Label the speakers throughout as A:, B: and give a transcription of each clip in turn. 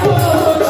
A: हो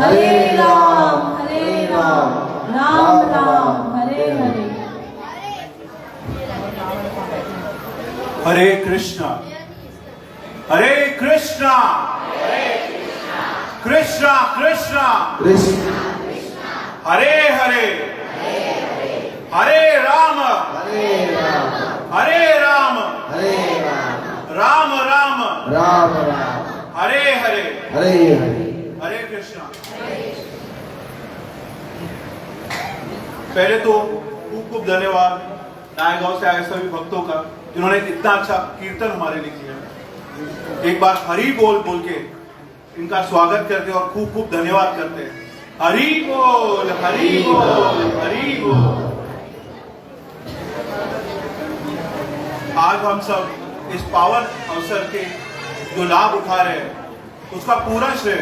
A: हरे राम राम राम हरे हरे।
B: हरे कृष्णा कृष्णा कृष्णा
C: कृष्ण
B: हरे हरे हरे राम
C: हरे राम
B: राम राम
C: राम
B: हरे हरे
C: हरे हरे।
B: हरे कृष्णा। पहले तो खूब खूब धन्यवाद नायगांव से आए सभी भक्तों का जिन्होंने इतना अच्छा कीर्तन हमारे लिए किया। एक बार हरि बोल बोल के इनका स्वागत करते और खूब खूब धन्यवाद करते हैं। हरि बोल हरि बोल हरि बोल। आज हम सब इस पावन अवसर के जो लाभ उठा रहे हैं उसका पूरा श्रेय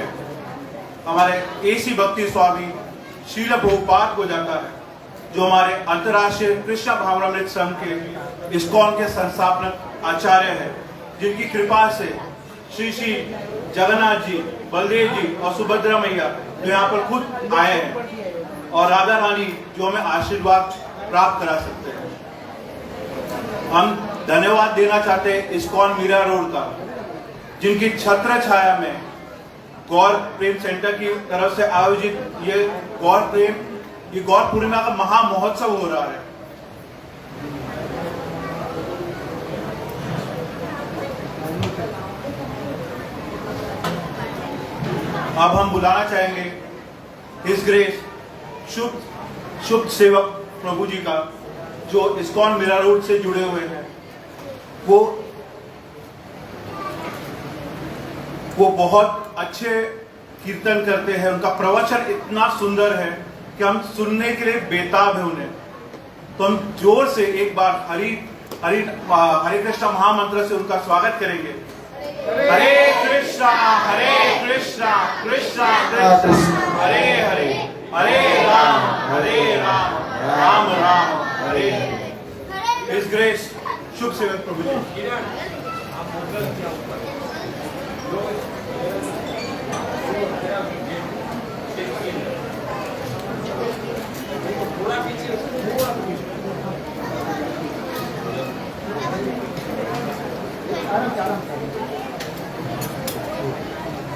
B: हमारे एसी भक्ति स्वामी शील प्रभुपाद को जाता है, जो हमारे अंतर्राष्ट्रीय कृष्ण भावनामृत संघ के इस्कॉन के संस्थापक आचार्य हैं, जिनकी कृपा से श्री श्री जगन्नाथ जी, बलदेव जी और सुभद्रा मैया जो यहाँ पर खुद आए हैं और राधा रानी जो हमें आशीर्वाद प्राप्त करा सकते हैं। हम धन्यवाद देना चाहते हैं इस्कॉन मीरा रोड का, जिनकी छत्र छाया में गौर प्रेम सेंटर की तरफ से आयोजित ये गौर पूर्णिमा का महा महोत्सव हो रहा है। अब हम बुलाना चाहेंगे हिज ग्रेस शुभ सेवक प्रभु जी का, जो इस्कॉन मीरा रोड से जुड़े हुए हैं। वो बहुत अच्छे कीर्तन करते हैं, उनका प्रवचन इतना सुंदर है कि हम सुनने के लिए बेताब है उन्हें। तो हम जोर से एक बार हरि कृष्णा महामंत्र से उनका स्वागत करेंगे। हरे कृष्णा कृष्णा कृष्णा हरे हरे हरे राम राम राम हरे हरे। हिज ग्रेस शुभ सेवक प्रभु जी।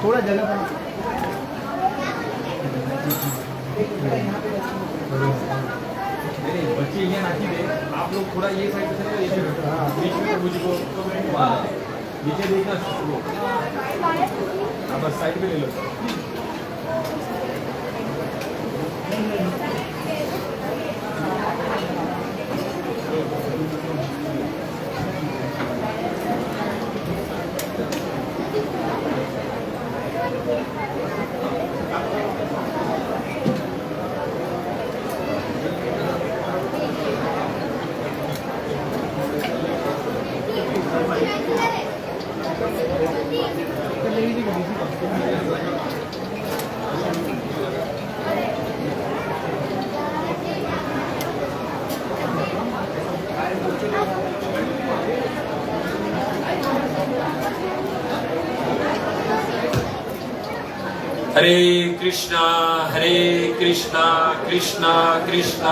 D: थोड़ा जगह बच्चे ये नाची दे, आप लोग थोड़ा ये साइड से बीच में मुझको नीचे देखना शुरू, आप बस साइड पे ले लो।
E: हरे कृष्णा कृष्णा कृष्णा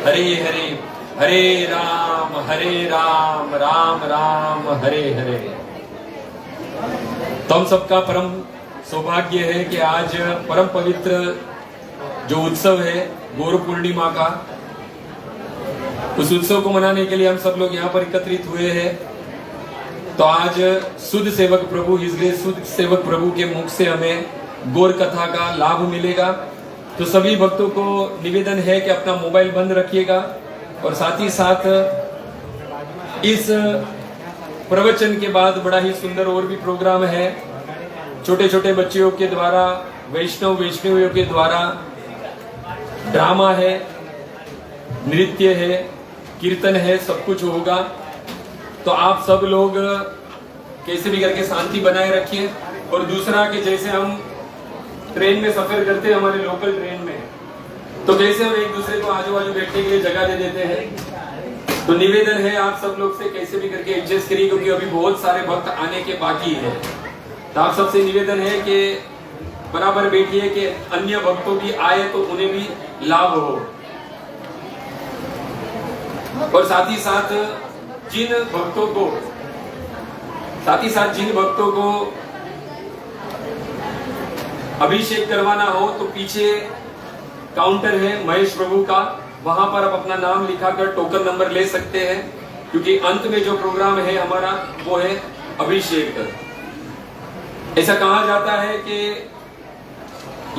E: हरे हरे हरे राम राम राम हरे हरे। तो हम सबका परम सौभाग्य है कि आज परम पवित्र जो उत्सव है गौर पूर्णिमा का, उस उत्सव को मनाने के लिए हम सब लोग यहाँ पर एकत्रित हुए हैं। तो आज शुद्ध सेवक प्रभु इसलिए शुद्ध सेवक प्रभु के मुख से हमें गौर कथा का लाभ मिलेगा। तो सभी भक्तों को निवेदन है कि अपना मोबाइल बंद रखिएगा और साथ ही साथ इस प्रवचन के बाद बड़ा ही सुंदर और भी प्रोग्राम है। छोटे छोटे बच्चों के द्वारा वैष्णवियों के द्वारा ड्रामा है, नृत्य है, कीर्तन है, सब कुछ होगा। तो आप सब लोग कैसे भी करके शांति बनाए रखिए। और दूसरा कि जैसे हम ट्रेन में सफर करते हैं, हमारे लोकल ट्रेन में, तो कैसे हम एक दूसरे को आजू बाजू बैठने के लिए जगह दे देते हैं। तो निवेदन है आप सब लोग से कैसे भी करके एडजस्ट करिए, क्योंकि अभी बहुत सारे भक्त आने के बाकी है। तो आप सबसे निवेदन है कि बराबर बैठिए कि अन्य भक्तों भी आए तो उन्हें भी लाभ हो। और साथ ही साथ जिन भक्तों को अभिषेक करवाना हो तो पीछे काउंटर है महेश प्रभु का, वहां पर आप अपना नाम लिखाकर टोकन नंबर ले सकते हैं, क्योंकि अंत में जो प्रोग्राम है हमारा वो है अभिषेक। ऐसा कहा जाता है कि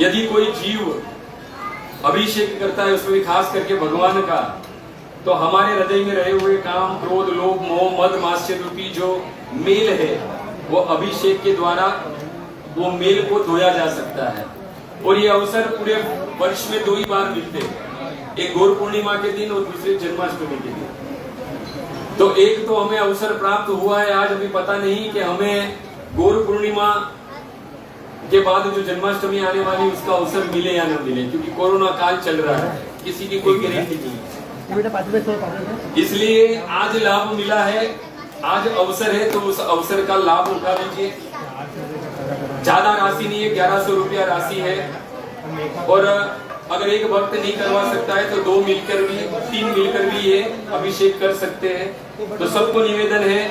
E: यदि कोई जीव अभिषेक करता है, उसमें भी खास करके भगवान का, तो हमारे हृदय में रहे हुए काम, क्रोध, लोभ, मोह, मद, मात्सर्य रूपी जो मेल है वो अभिषेक के द्वारा वो मेल को धोया जा सकता है। और ये अवसर पूरे वर्ष में 2 ही बार मिलते हैं, एक गौर पूर्णिमा के दिन और दूसरे जन्माष्टमी के दिन। तो एक तो हमें अवसर प्राप्त हुआ है, आज अभी पता नहीं कि हमें गौर पूर्णिमा के बाद जो जन्माष्टमी आने वाली उसका अवसर मिले या न मिले, क्योंकि कोरोना काल चल रहा है, किसी की कोई गारंटी नहीं है। इसलिए आज लाभ मिला है, आज अवसर है, तो उस अवसर का लाभ उठा लीजिए। ज्यादा राशि नहीं है, 1100 रुपया राशि है। और अगर एक भक्त नहीं करवा सकता है तो 2 मिलकर भी, 3 मिलकर भी ये अभिषेक कर सकते हैं। तो सबको निवेदन है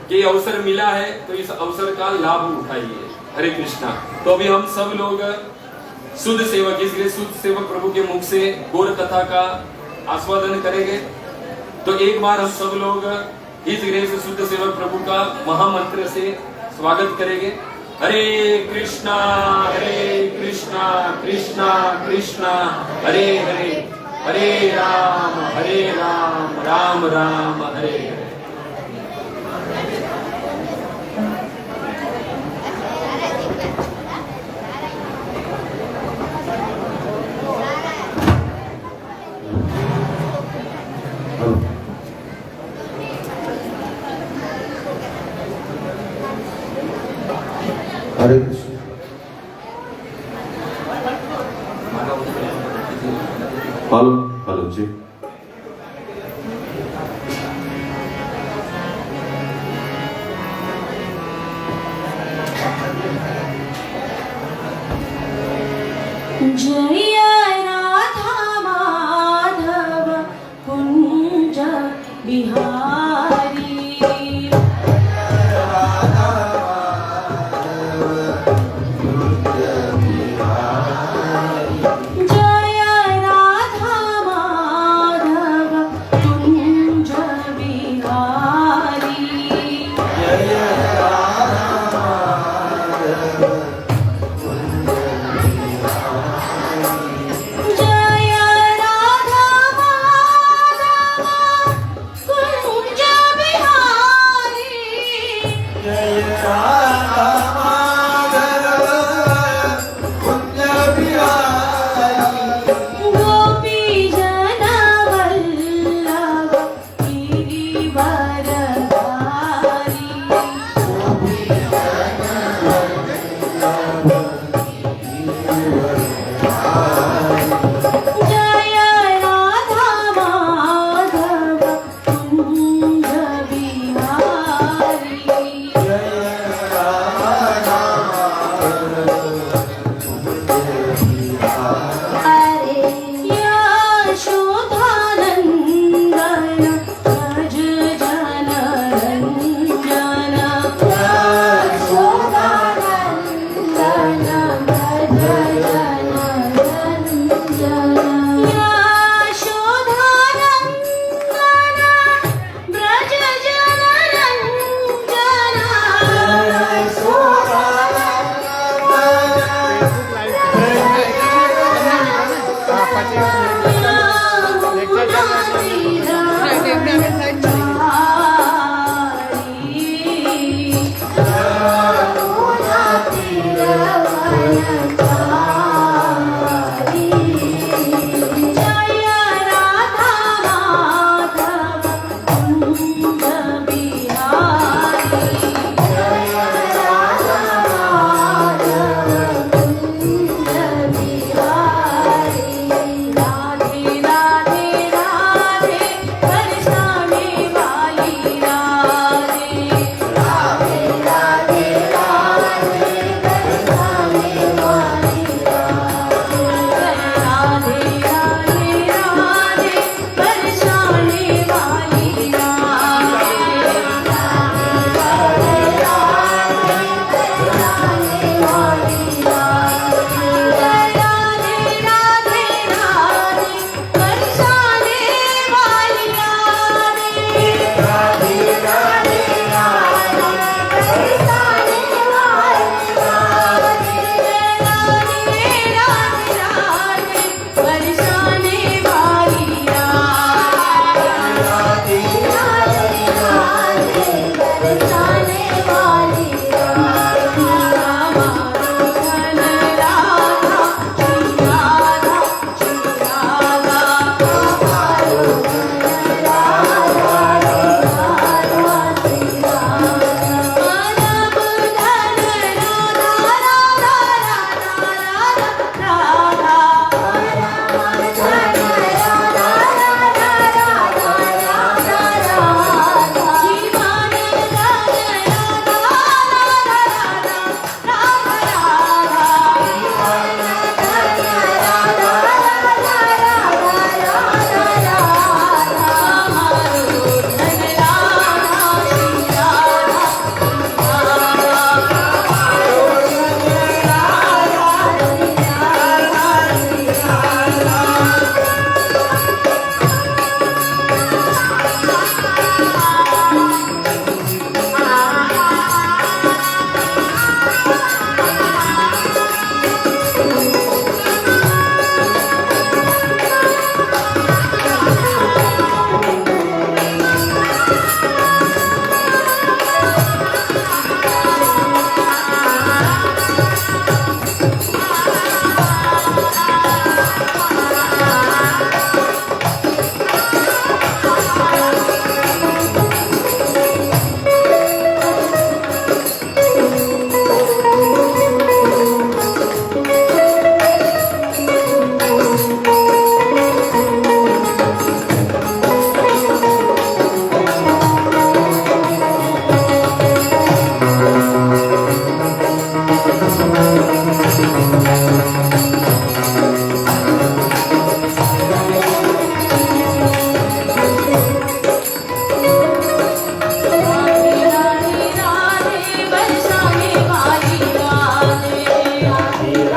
E: कि अवसर मिला है तो इस अवसर का लाभ उठाइए। हरे कृष्णा। तो अभी हम सब लोग शुद्ध सेवक, इसलिए शुद्ध सेवक प्रभु के मुख से गौर कथा का आस्वादन करेंगे। तो एक बार हम सब लोग इस गृह से शुद्ध सेवक प्रभु का महामंत्र से स्वागत करेंगे। हरे कृष्णा कृष्णा कृष्णा हरे हरे, हरे राम राम राम हरे हरे।
C: हरे कृष्ण। हेलो जी।
A: जय राधा माधव कुंज बिहारी, जय राधा माधव कुंज बिहारी, जय राधा माधव कुंज बिहारी, गोपी जन वल्लभ गिरिवरधारी, जय राधा माधव कुंज बिहारी, हरे यशोधानंदन व्रज जन रंजन, यशोधानंदन व्रज जन रंजन, यशोधानंदन व्रज जन रंजन,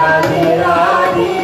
A: राधे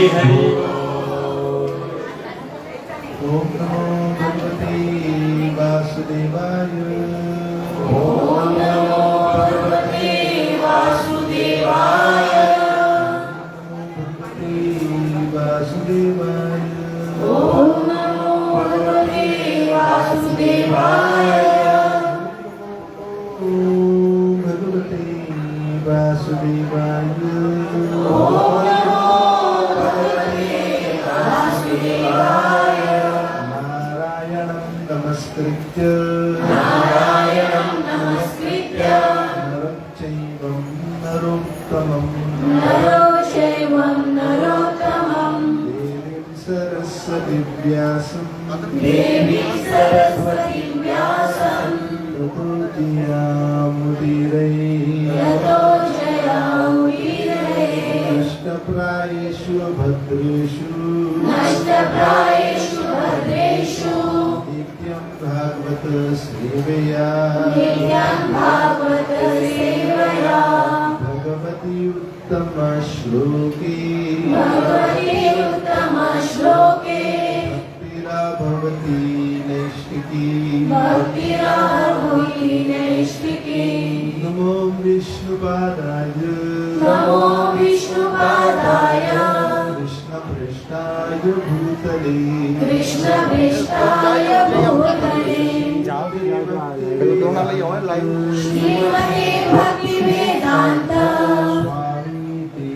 E: हरि
F: ओम नमो भगवते वासुदेवाय।
A: ओम नमो भगवते वासुदेवाय।
F: भगवते वासुदेवाय।
A: ओम नमो भगवते वासुदेवाय।
F: ओम भगवते वासुदेवाय।
A: ओम नमो भगवते वासुदेवाय।
F: नारायणं नमस्कृत्य
A: नारायणं नमस्कृत्य
F: नरं चैव नरोत्तमं
A: नरो चैवं नरोत्तमं
F: देवीं सरस्वतीं व्यासं
A: देवीं सरस्वतीं व्यासं
F: ततो जयामुदीरये
A: यतो जयामुदीरये।
F: नष्टप्रायेषु भद्रेषु
A: नष्टप्रायेषु भद्रेषु
F: नित्यं भागवत सेवया
A: नित्यं भागवत सेवया
F: भगवती उत्तमश्लोके
A: भगवते उत्तमश्लोके
F: भक्तिरा भवति नैष्टिकी
A: भक्तिराहुति नैष्टिकी।
F: नमो विष्णुपादाय
A: नमो विष्णुपादाय
F: कृष्णपृष्ठाय भूतले
A: कृष्णपृष्ठाय भूतले श्रीमते भक्तिवेदान्त
F: स्वामीति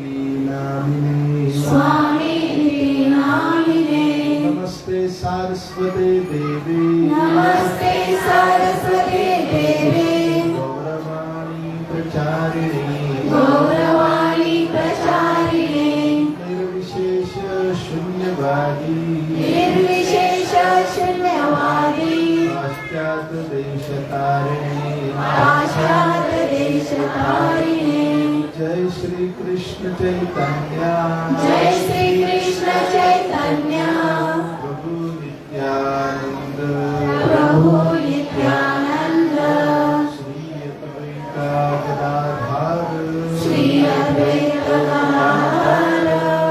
F: नामिने
A: स्वामीति नामिने।
F: नमस्ते सारस्वते देवी
A: नमस्ते सरस्वते देवे
F: गौरवाणी प्रचारिणे
A: गौरवाणी प्रचारिणे
F: निर्विशेष शून्यवादी
A: निर्विशेष शून्यवादी
F: पाश्चात्य देशतारिणे
A: पाश्चात्य देशतारिणे।
F: जय श्री कृष्ण चैतन्य
A: जय श्री कृष्ण चैतन्य
F: प्रभु नित्यानंद
A: प्रभु नित्यानंद
F: श्री अद्वैता गदाधर
A: श्री अद्वैत गदाधर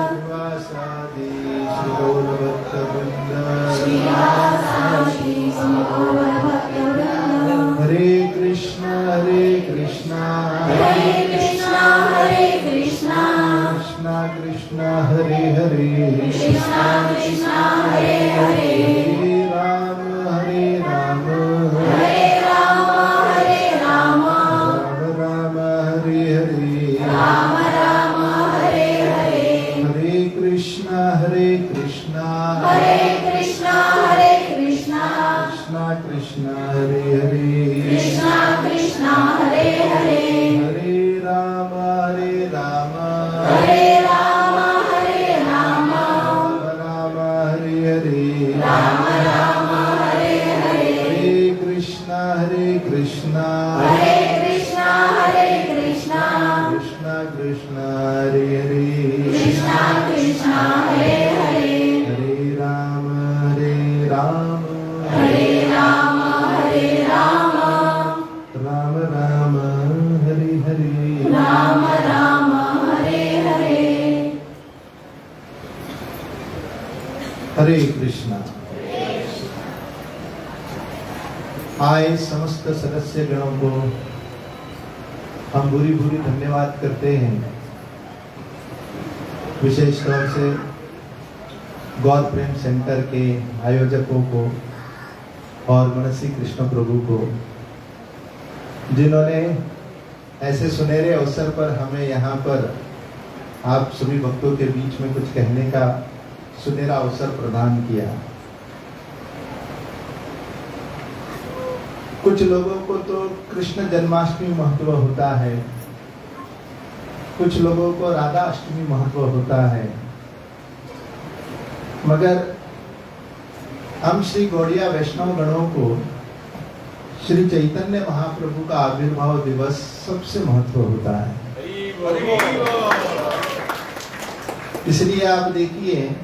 F: श्रीवासादि श्रीगौरभक्तवृंद
A: श्रीवासादि श्रीगौरभक्तवृंद।
F: हरे कृष्ण कृष्ण कृष्ण कृष्ण हरे हरे
A: कृष्ण कृष्ण हरे हरे
F: राम हरे राम
A: हरे राम हरे राम
F: राम राम हरे हरे
A: राम राम हरे हरे
F: हरे कृष्ण कृष्ण
A: हरे कृष्ण
F: कृष्ण कृष्ण हरे हरे
A: कृष्ण कृष्ण हरे हरे
F: हरे राम हरे राम
A: हरे राम हरे राम
F: राम हरे हरे
A: राम राम हरे हरे
F: हरे कृष्ण कृष्ण
A: हरे कृष्ण कृष्ण
F: कृष्ण हरे हरे
A: कृष्ण कृष्ण हरे हरे
F: हरे राम हरे राम
A: हरे राम
F: राम राम हरे हरे
A: राम राम हरे हरे।
F: हरे कृष्णा। आए समस्त सदस्य गणों को हम भूरी भूरी धन्यवाद करते हैं, विशेष तौर से गौर प्रेम सेंटर के आयोजकों को और मनसी कृष्ण प्रभु को, जिन्होंने ऐसे सुनहरे अवसर पर हमें यहाँ पर आप सभी भक्तों के बीच में कुछ कहने का सुनहरा अवसर प्रदान किया। कुछ लोगों को तो कृष्ण जन्माष्टमी महत्व होता है, कुछ लोगों को राधा अष्टमी महत्व होता है, मगर हम श्री गौड़िया वैष्णव गणों को श्री चैतन्य महाप्रभु का आविर्भाव दिवस सबसे महत्व होता है। इसलिए आप देखिए,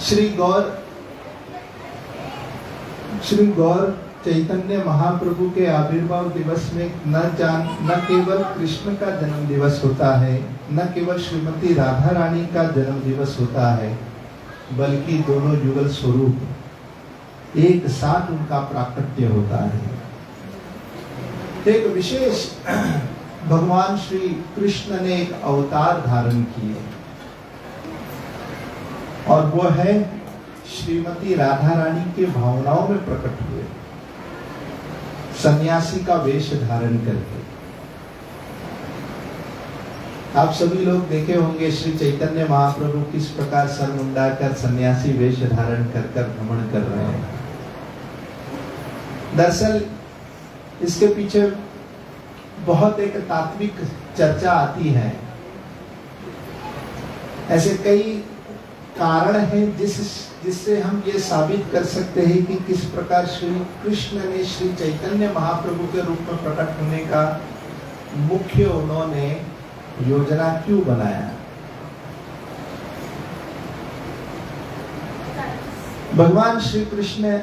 F: श्री गौर चैतन्य महाप्रभु के आविर्भाव दिवस में न केवल कृष्ण का जन्म दिवस होता है, न केवल श्रीमती राधा रानी का जन्म दिवस होता है, बल्कि दोनों युगल स्वरूप एक साथ उनका प्राकट्य होता है। एक विशेष भगवान श्री कृष्ण ने एक अवतार धारण किए और वो है श्रीमती राधा रानी के भावनाओं में प्रकट हुए, सन्यासी का वेश धारण करके। आप सभी लोग देखे होंगे श्री चैतन्य महाप्रभु किस प्रकार सर मुंडाकर सन्यासी वेश धारण कर भ्रमण कर रहे हैं। दरअसल इसके पीछे बहुत एक तात्विक चर्चा आती है। ऐसे कई कारण हैं जिससे हम ये साबित कर सकते हैं कि किस प्रकार श्री कृष्ण ने श्री चैतन्य महाप्रभु के रूप में प्रकट होने का मुख्य उन्होंने योजना क्यों बनाया। भगवान श्री कृष्ण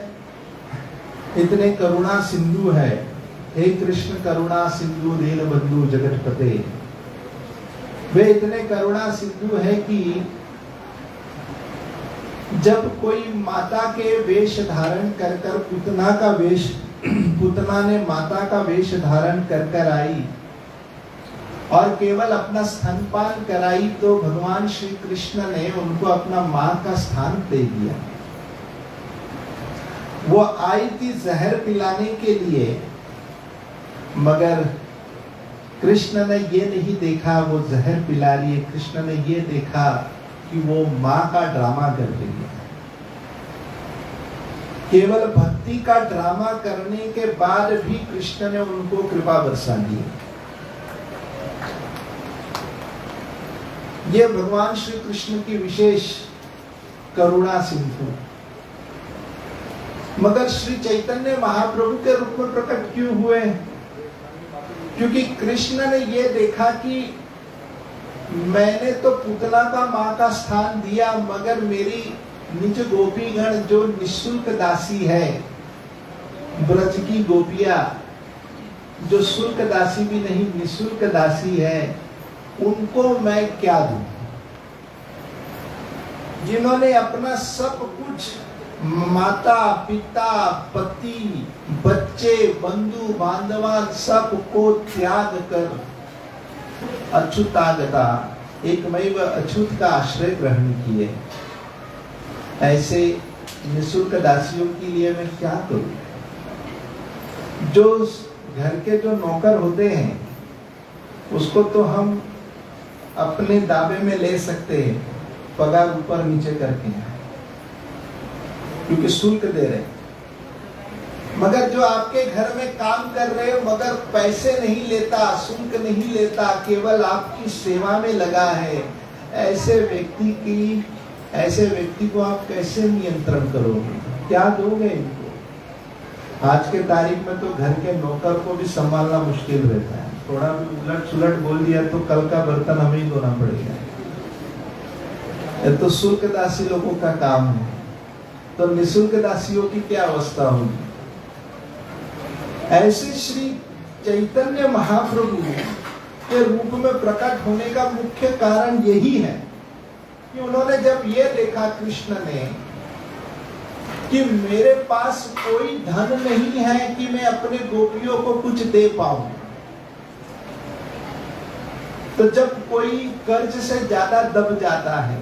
F: इतने करुणा सिंधु है। हे कृष्ण करुणा सिंधु दीन बंधु जगतपते। वे इतने करुणा सिंधु है कि जब कोई माता के वेश धारण कर पुतना ने माता का वेश धारण कर आई और केवल अपना स्तनपान कराई, तो भगवान श्री कृष्ण ने उनको अपना मां का स्थान दे दिया। वो आई थी जहर पिलाने के लिए, मगर कृष्ण ने ये नहीं देखा वो जहर पिला रही है। कृष्ण ने ये देखा कि वो मां का ड्रामा कर रही है। केवल भक्ति का ड्रामा करने के बाद भी कृष्ण ने उनको कृपा बरसा दी। ये भगवान श्री कृष्ण की विशेष करुणा सिंधु। मगर श्री चैतन्य महाप्रभु के रूप में प्रकट क्यों हुए? क्योंकि कृष्ण ने ये देखा कि मैंने तो पुतना का मां का स्थान दिया, मगर मेरी निज गोपीगण जो निःशुल्क दासी है, ब्रज की गोपियां जो शुल्क दासी भी नहीं निःशुल्क दासी है, उनको मैं क्या दूं? जिन्होंने अपना सब कुछ माता पिता पति बच्चे बंधु बांधवान सबको त्याग कर अच्युतागता एकमेव अच्युत का आश्रय ग्रहण किए, ऐसे निःशुल्क दासियों के लिए मैं क्या करूं? जो घर के जो नौकर होते हैं उसको तो हम अपने दावे में ले सकते हैं, पगार ऊपर नीचे करके, क्योंकि शुल्क दे रहे। मगर जो आपके घर में काम कर रहे हो मगर पैसे नहीं लेता, शुल्क नहीं लेता, केवल आपकी सेवा में लगा है, ऐसे व्यक्ति को आप कैसे नियंत्रण करोगे? क्या दोगे इनको? आज के तारीख में तो घर के नौकर को भी संभालना मुश्किल रहता है। थोड़ा भी उलट सुलट बोल दिया तो कल का बर्तन हमें ही धोना पड़ेगा। ये तो शुल्क दासी लोगों का काम है, तो निःशुल्क दासियों की क्या अवस्था होगी? ऐसे श्री चैतन्य महाप्रभु के रूप में प्रकट होने का मुख्य कारण यही है कि उन्होंने जब ये देखा कृष्ण ने कि मेरे पास कोई धन नहीं है कि मैं अपने गोपियों को कुछ दे पाऊं, तो जब कोई कर्ज से ज्यादा दब जाता है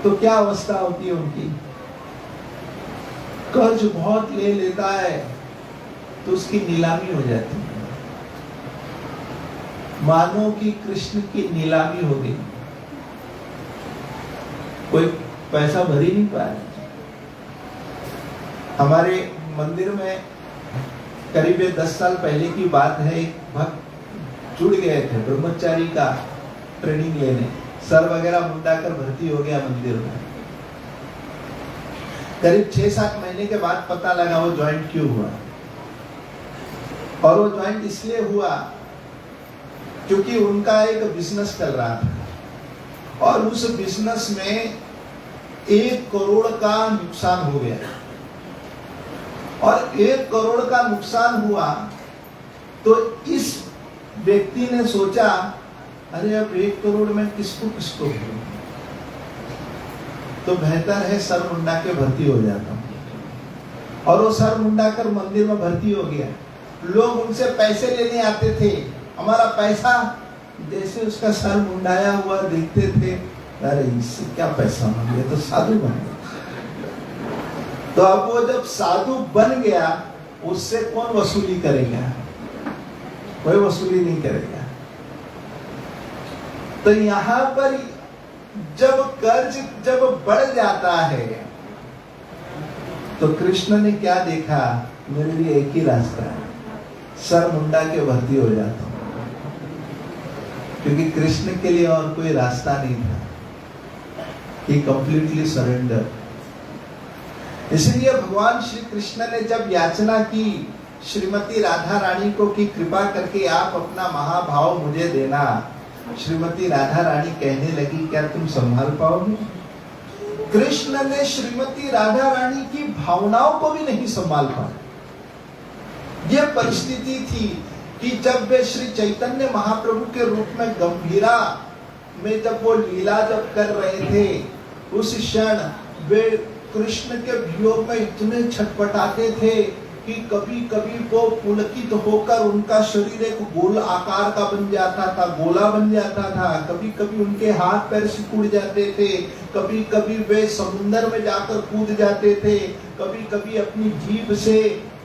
F: तो क्या अवस्था होती है उनकी? कर्ज बहुत ले लेता है तो उसकी नीलामी हो जाती है। मानो कि कृष्ण की नीलामी हो गई, कोई पैसा भर ही नहीं पाया। हमारे मंदिर में करीब 10 साल पहले की बात है, एक भक्त जुड़ गए थे ब्रह्मचारी का ट्रेनिंग लेने, सर वगैरह मुंडाकर भर्ती हो गया मंदिर में। करीब 6-7 महीने के बाद पता लगा वो ज्वाइंट क्यों हुआ, और वो ज्वाइंट इसलिए हुआ क्योंकि उनका एक बिजनेस चल रहा था और उस बिजनेस में 1 करोड़ का नुकसान हो गया। और 1 करोड़ का नुकसान हुआ, तो इस व्यक्ति ने सोचा अरे अब 1 करोड़ में किसको किसको दूं, तो बेहतर है सर मुंडा के भर्ती हो जाता हूं। और वो सर मुंडा कर मंदिर में भर्ती हो गया। लोग उनसे पैसे लेने आते थे, हमारा पैसा, जैसे उसका सर मुंडाया हुआ देखते थे, अरे इससे क्या पैसा मांगे, तो साधु बन गया। तो अब वो जब साधु बन गया, उससे कौन वसूली करेगा? कोई वसूली नहीं करेगा। तो यहां पर जब कर्ज जब बढ़ जाता है, तो कृष्ण ने क्या देखा, मेरे लिए एक ही रास्ता है, सर मुंडा के भर्ती हो जाता हूं। क्योंकि कृष्ण के लिए और कोई रास्ता नहीं था। ही कंप्लीटली सरेंडर। इसलिए भगवान श्री कृष्ण ने जब याचना की श्रीमती राधा रानी को कि कृपा करके आप अपना महाभाव मुझे देना, श्रीमती राधा रानी कहने लगी क्या तुम संभाल पाओगे? कृष्ण ने श्रीमती राधा रानी की भावनाओं को भी नहीं संभाल पाए। यह परिस्थिति थी कि जब वे श्री चैतन्य महाप्रभु के रूप में गंभीरा में जब वो लीला जब कर रहे थे, उस क्षण वे कृष्ण के वियोग में इतने छटपटाते थे कि कभी कभी वो पुलकित होकर उनका शरीर एक गोल आकार का बन जाता था, गोला बन जाता था। कभी कभी उनके हाथ पैर सिकुड़ जाते थे, कभी कभी वे समुद्र में जाकर कूद जाते थे, कभी कभी अपनी जीभ से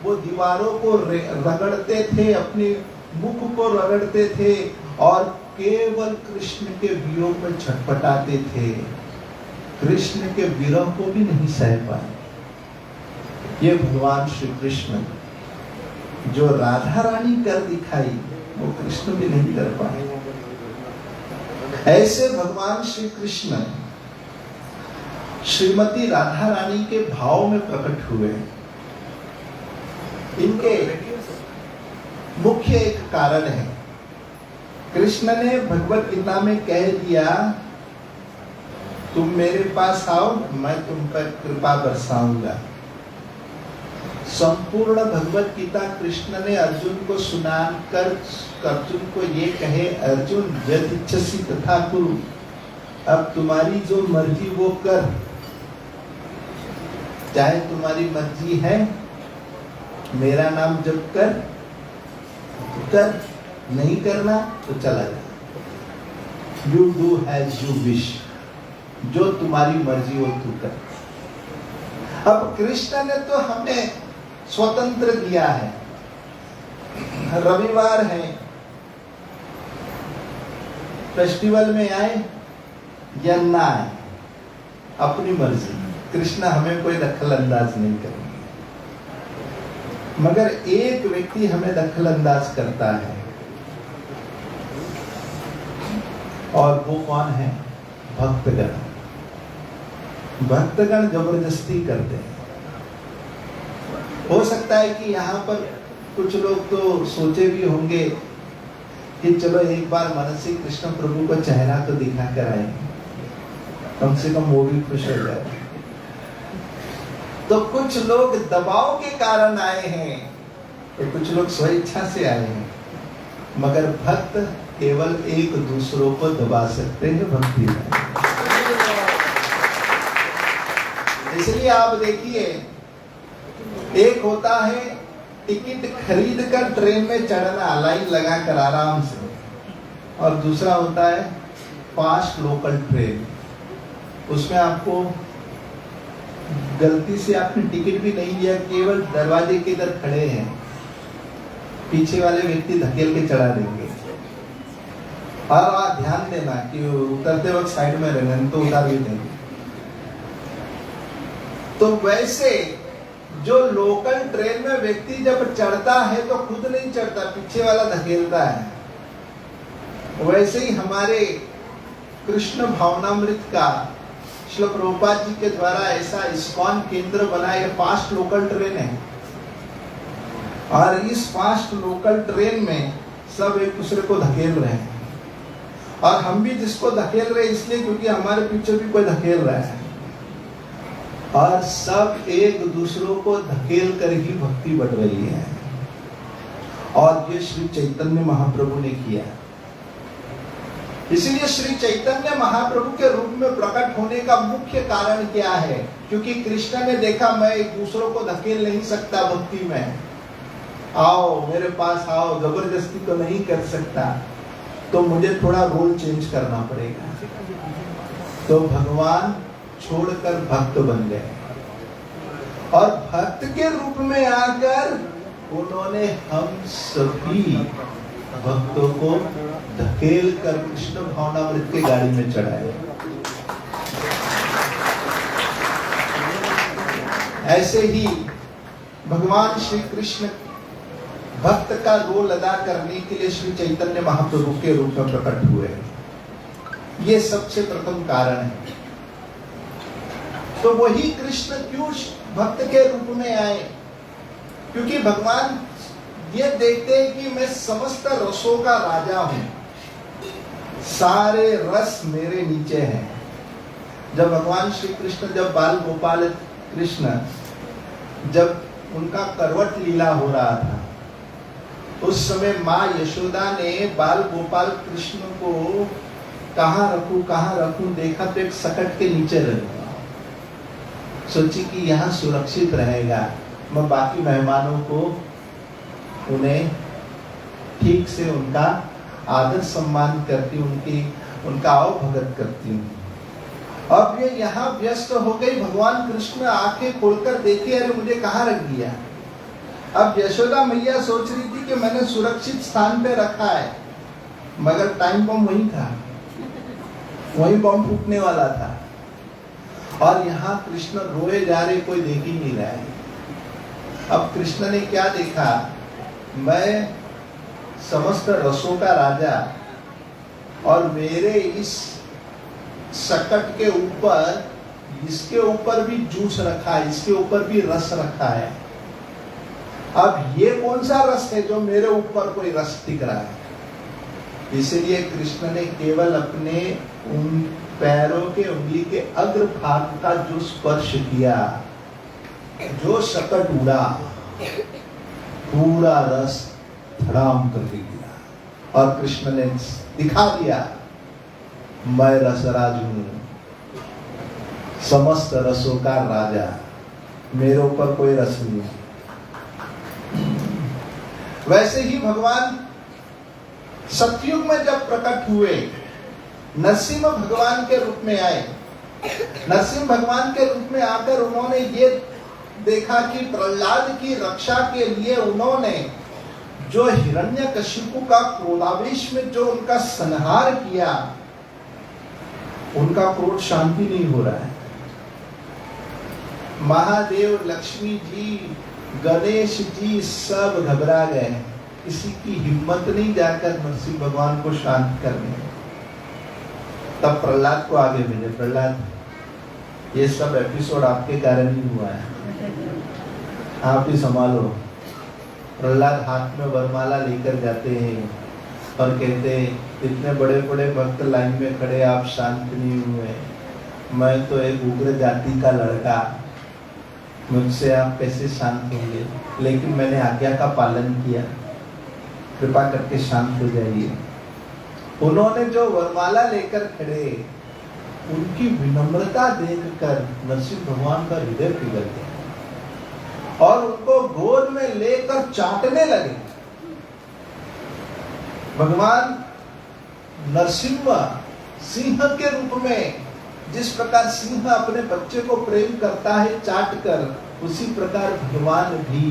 F: वो दीवारों को रगड़ते थे, अपने मुख को रगड़ते थे और केवल कृष्ण के वियोग में छटपटाते थे। कृष्ण के विरह को भी नहीं सह पाए। ये भगवान श्री कृष्ण जो राधा रानी कर दिखाई, वो कृष्ण भी नहीं कर पाए। ऐसे भगवान श्री कृष्ण श्रीमती राधा रानी के भाव में प्रकट हुए। इनके मुख्य एक कारण है, कृष्ण ने भगवत गीता में कह दिया तुम मेरे पास आओ, मैं तुम पर कृपा बरसाऊंगा। संपूर्ण भगवत गीता कृष्ण ने अर्जुन को सुनाकर अर्जुन को ये कहे, अर्जुन यद इच्छसि तथा कुरु, अब तुम्हारी जो मर्जी वो कर। चाहे तुम्हारी मर्जी है मेरा नाम जप कर, कर, नहीं करना तो चला जा। You do as you wish, जो तुम्हारी मर्जी हो तू कर। अब कृष्ण ने तो हमें स्वतंत्र दिया है। रविवार है, फेस्टिवल में आए या ना आए, अपनी मर्जी। कृष्ण हमें कोई दखल अंदाज नहीं करेंगे। मगर एक व्यक्ति हमें दखल अंदाज करता है, और वो कौन है? भक्तगण। भक्तगण जबरदस्ती करते हैं। हो सकता है कि यहाँ पर कुछ लोग तो सोचे भी होंगे कि चलो एक बार मन से कृष्ण प्रभु को चेहरा तो दिखा कर आए, कम से कम वो भी खुश हो जाए। तो कुछ लोग दबाव के कारण आए हैं, तो कुछ लोग स्वेच्छा से आए हैं। मगर भक्त केवल एक दूसरों को दबा सकते हैं भक्ति में। इसलिए आप देखिए, एक होता है टिकट खरीद कर ट्रेन में चढ़ना, लाइन लगा कर आराम से, और दूसरा होता है फास्ट लोकल ट्रेन। उसमें आपको गलती से आपने टिकट भी नहीं लिया, केवल दरवाजे के इधर खड़े हैं, पीछे वाले व्यक्ति धकेल के चढ़ा देंगे। और आप ध्यान देना कि उतरते वक्त साइड में रहना, तो उतार भी देंगे। तो वैसे जो लोकल ट्रेन में व्यक्ति जब चढ़ता है तो खुद नहीं चढ़ता, पीछे वाला धकेलता है। वैसे ही हमारे कृष्ण भावनामृत का श्रील प्रभुपाद जी के द्वारा ऐसा इस्कॉन केंद्र बना, ये फास्ट लोकल ट्रेन है। और इस फास्ट लोकल ट्रेन में सब एक दूसरे को धकेल रहे हैं, और हम भी जिसको धकेल रहे हैं इसलिए क्योंकि हमारे पीछे भी कोई धकेल रहा है। और सब एक दूसरों को धकेल कर ही भक्ति बढ़ रही है। और ये श्री चैतन्य महाप्रभु ने किया। इसीलिए श्री चैतन्य महाप्रभु के रूप में प्रकट होने का मुख्य कारण क्या है? क्योंकि कृष्ण ने देखा मैं एक दूसरों को धकेल नहीं सकता भक्ति में, आओ मेरे पास आओ, जबरदस्ती तो नहीं कर सकता, तो मुझे थोड़ा रोल चेंज करना पड़ेगा। तो भगवान छोड़कर भक्त बन गए और भक्त के रूप में आकर उन्होंने हम सभी भक्तों को धकेल कर कृष्ण भावनामृत की गाड़ी में चढ़ाया। ऐसे ही भगवान श्री कृष्ण भक्त का रोल अदा करने के लिए श्री चैतन्य महाप्रभु के रूप में प्रकट हुए। ये सबसे प्रथम कारण है। तो वही कृष्ण क्यों भक्त के रूप में आए? क्योंकि भगवान ये देखते हैं कि मैं समस्त रसों का राजा हूं, सारे रस मेरे नीचे हैं। जब भगवान श्री कृष्ण, जब बाल गोपाल कृष्ण, जब उनका करवट लीला हो रहा था, उस समय माँ यशोदा ने बाल गोपाल कृष्ण को कहाँ रखूं देखा तो एक सकट के नीचे रख दिया। सोची कि यहाँ सुरक्षित रहेगा, मैं बाकी मेहमानों को उन्हें ठीक से उनका आदर सम्मान करती, उनका अवभगत करती हूँ। अब ये यहाँ व्यस्त हो गई। भगवान कृष्ण आंखें खोलकर देखे, अरे मुझे कहाँ रख दिया। अब यशोदा मैया सोच रही थी कि मैंने सुरक्षित स्थान पे रखा है, मगर टाइम बम वहीं था, वहीं बम फूटने वाला था। और यहाँ कृष्ण रोए जा रहे, कोई देख ही नहीं रहा है। अब कृष्ण ने क्या देखा, मैं समस्त रसों का राजा और मेरे इस सकट के ऊपर, इसके ऊपर भी जूस रखा है, इसके ऊपर भी रस रखा है। अब ये कौन सा रस है जो मेरे ऊपर कोई रस टिक रहा है? इसलिए कृष्ण ने केवल अपने उन पैरों के उंगली के अग्र भाग का जो स्पर्श किया, जो सकट उड़ा, पूरा रस धड़ाम करके गिरा और कृष्ण ने दिखा दिया, मैं रसराज हूं, समस्त रसों का राजा, मेरे ऊपर कोई रस नहीं है। वैसे ही भगवान सतयुग में जब प्रकट हुए, नरसिंह भगवान के रूप में आए। नरसिंह भगवान के रूप में आकर उन्होंने ये देखा कि प्रहलाद की रक्षा के लिए उन्होंने जो हिरण्यकशिपु का क्रोधावेश में जो उनका संहार किया, उनका क्रोध शांति नहीं हो रहा है। महादेव, लक्ष्मी जी, गणेश जी सब घबरा गए, किसी की हिम्मत नहीं जाकर नरसिंह भगवान को शांत करने। तब प्रहलाद को आगे भेजे, प्रहलाद ये सब एपिसोड आपके कारण ही हुआ है, आप ही संभालो। प्रहलाद हाथ में वरमाला लेकर जाते हैं और कहते हैं, इतने बड़े बड़े भक्त लाइन में खड़े, आप शांत नहीं हुए, मैं तो एक उग्र जाति का लड़का, मुझसे आप कैसे शांत होंगे? लेकिन मैंने आज्ञा का पालन किया, कृपा करके शांत हो जाइए। उन्होंने जो वरमाला लेकर खड़े, उनकी विनम्रता देखकर नरसिंह भगवान का हृदय पिघल गया और उनको गोद में लेकर चाटने लगे। भगवान नरसिंह सिंह के रूप में, जिस प्रकार सिंह अपने बच्चे को प्रेम करता है चाट कर, उसी प्रकार भगवान भी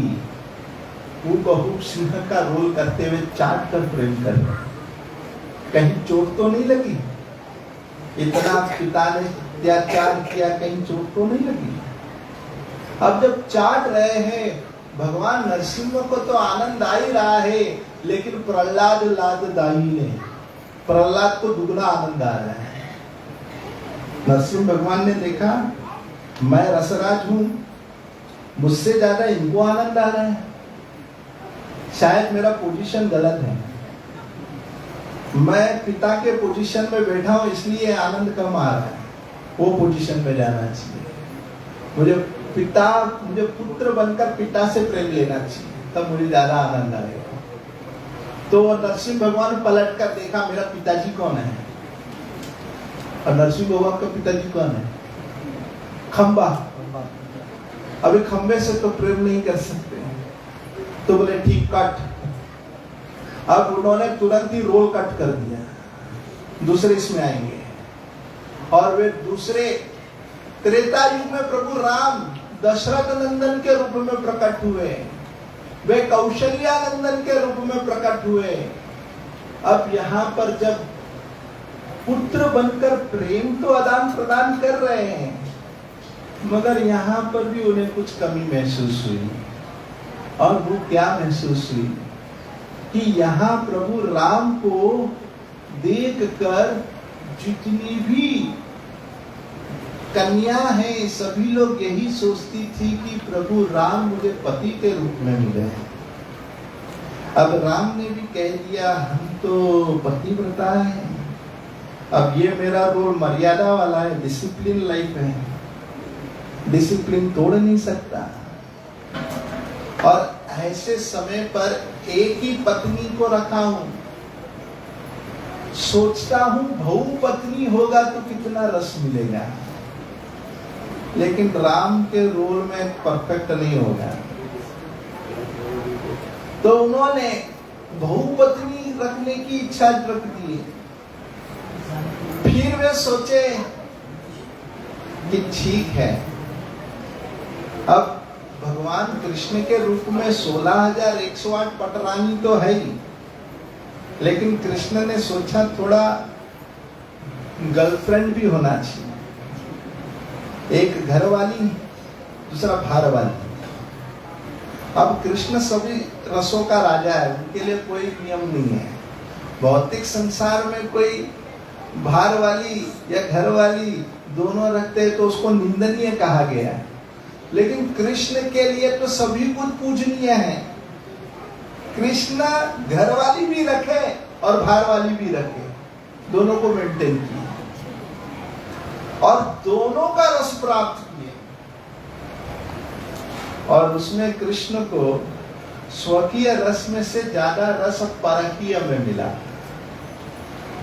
F: हूबहू सिंह का रोल करते हुए चाट कर प्रेम कर रहे हैं। कहीं चोट तो नहीं लगी? इतना पिता ने अत्याचार किया, कहीं चोट तो नहीं लगी? अब जब चाट रहे हैं, भगवान नरसिंह को तो आनंद आ ही रहा है, लेकिन प्रहलाद लाददाई ने, प्रहलाद को दुगना आनंद आ रहा है। नरसिंह भगवान ने देखा, मैं रसराज हूं, मुझसे ज्यादा इनको आनंद आ रहा है, शायद मेरा पोजीशन गलत है, मैं पिता के पोजीशन में बैठा हूं इसलिए आनंद कम आ रहा है, वो पोजीशन में जाना चाहिए। मुझे पुत्र बनकर पिता से प्रेम लेना चाहिए, तब मुझे ज्यादा आनंद आएगा। तो नरसिंह भगवान पलट कर देखा मेरा पिताजी कौन है, और नरसिंह भगवान का पिताजी कौन है? खंबा। अभी खंबे से तो प्रेम नहीं कर सकते, तो बोले ठीक कट। अब उन्होंने तुरंत ही रोल कट कर दिया, दूसरे इसमें आएंगे। और वे दूसरे त्रेता युग में प्रभु राम दशरथ नंदन के रूप में प्रकट हुए, वे कौशल्या नंदन के रूप में प्रकट हुए। अब यहाँ पर जब पुत्र बनकर प्रेम तो आदान प्रदान कर रहे हैं, मगर यहाँ पर भी उन्हें कुछ कमी महसूस हुई। और वो क्या महसूस हुई कि यहाँ प्रभु राम को देखकर जितनी भी कन्या है सभी लोग यही सोचती थी कि प्रभु राम मुझे पति के रूप में मिले। अब राम ने भी कह दिया हम तो पतिव्रता है, अब ये मेरा रोल मर्यादा वाला है, डिसिप्लिन लाइफ है, डिसिप्लिन तोड़ नहीं सकता। और ऐसे समय पर एक ही पत्नी को रखा हूं, सोचता हूं बहु पत्नी होगा तो कितना रस मिलेगा, लेकिन राम के रोल में परफेक्ट नहीं होगा। तो उन्होंने बहुपत्नी रखने की इच्छा रख दी। फिर वे सोचे कि ठीक है, अब भगवान कृष्ण के रूप में 16,108 पटरानी तो है ही, लेकिन कृष्ण ने सोचा थोड़ा गर्लफ्रेंड भी होना चाहिए, एक घर वाली दूसरा बाहर वाली। अब कृष्ण सभी रसों का राजा है, उनके लिए कोई नियम नहीं है। भौतिक संसार में कोई बाहर वाली या घर वाली दोनों रखते हैं तो उसको निंदनीय कहा गया है, लेकिन कृष्ण के लिए तो सभी कुछ पूजनीय है। कृष्ण घर वाली भी रखे और बाहर वाली भी रखे, दोनों को मेंटेन किए और दोनों का रस प्राप्त किए। और उसमें कृष्ण को स्वकीय रस में से ज्यादा रस परकीय में मिला,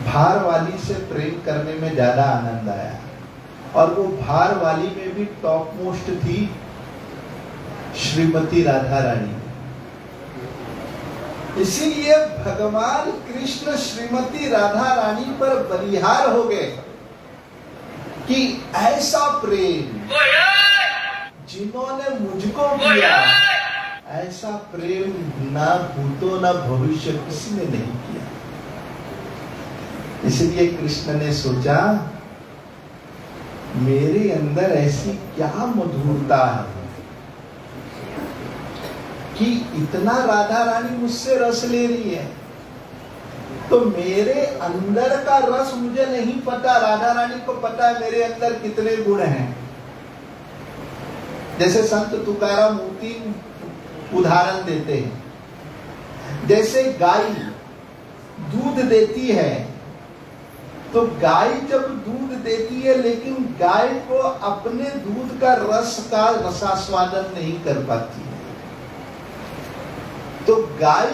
F: बाहर वाली से प्रेम करने में ज्यादा आनंद आया। और वो बाहर वाली में भी टॉप मोस्ट थी श्रीमती राधा रानी। इसीलिए भगवान कृष्ण श्रीमती राधा रानी पर बलिहार हो गए कि ऐसा प्रेम जिन्होंने मुझको किया, ऐसा प्रेम ना भूतो ना भविष्य किसी ने नहीं किया। इसलिए कृष्ण ने सोचा मेरे अंदर ऐसी क्या मधुरता है कि इतना राधा रानी मुझसे रस ले रही है। तो मेरे अंदर का रस मुझे नहीं पता, राधा रानी को पता है मेरे अंदर कितने गुण हैं। जैसे संत तुकाराम मोती उदाहरण देते हैं, जैसे गाय दूध देती है, तो गाय जब दूध देती है लेकिन गाय को अपने दूध का रस का रसास्वादन नहीं कर पाती है। तो गाय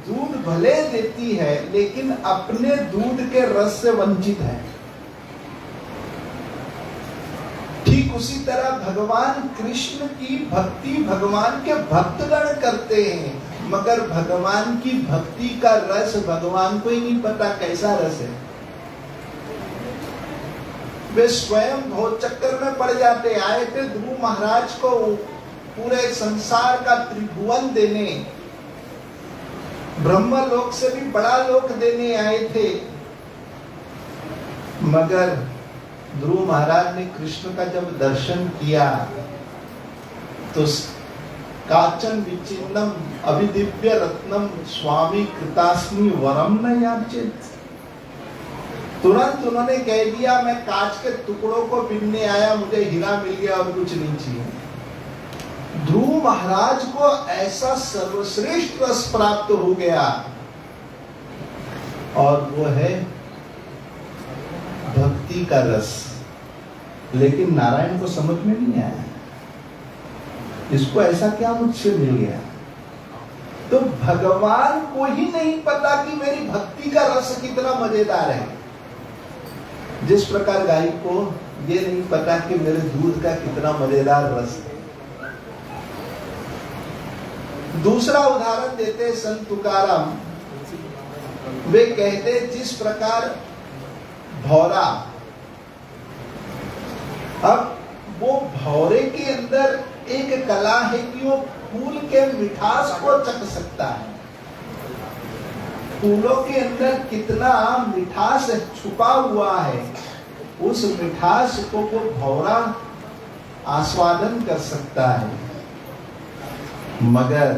F: दूध भले देती है लेकिन अपने दूध के रस से वंचित है। ठीक उसी तरह भगवान कृष्ण की भक्ति भगवान के भक्तगण करते हैं, मगर भगवान की भक्ति का रस भगवान को ही नहीं पता कैसा रस है। वे स्वयं भोग चक्कर में पड़ जाते। आए थे ध्रुव महाराज को पूरे संसार का त्रिभुवन देने, ब्रह्मलोक से भी बड़ा लोक देने आए थे, मगर ध्रुव महाराज ने कृष्ण का जब दर्शन किया तो काचन विचिन्नम अभिदिव्य रत्नम स्वामी कृतास्मि वरम न याचेत। तुरंत उन्होंने कह दिया मैं कांच के टुकड़ों को बीनने आया, मुझे हीरा मिल गया और कुछ नहीं चाहिए। ध्रुव महाराज को ऐसा सर्वश्रेष्ठ रस प्राप्त हो गया, और वो है भक्ति का रस। लेकिन नारायण को समझ में नहीं आया। इसको ऐसा क्या मुझसे मिल गया। तो भगवान को ही नहीं पता कि मेरी भक्ति का रस कितना मजेदार है, जिस प्रकार गाय को ये नहीं पता कि मेरे दूध का कितना मजेदार रस है। दूसरा उदाहरण देते संत तुकाराम, वे कहते जिस प्रकार भौरा, अब वो भौरे के अंदर एक कला है कि वो फूल के मिठास को चख सकता है। फूलों के अंदर कितना मिठास छुपा हुआ है, उस मिठास को वो भौरा आस्वादन कर सकता है, मगर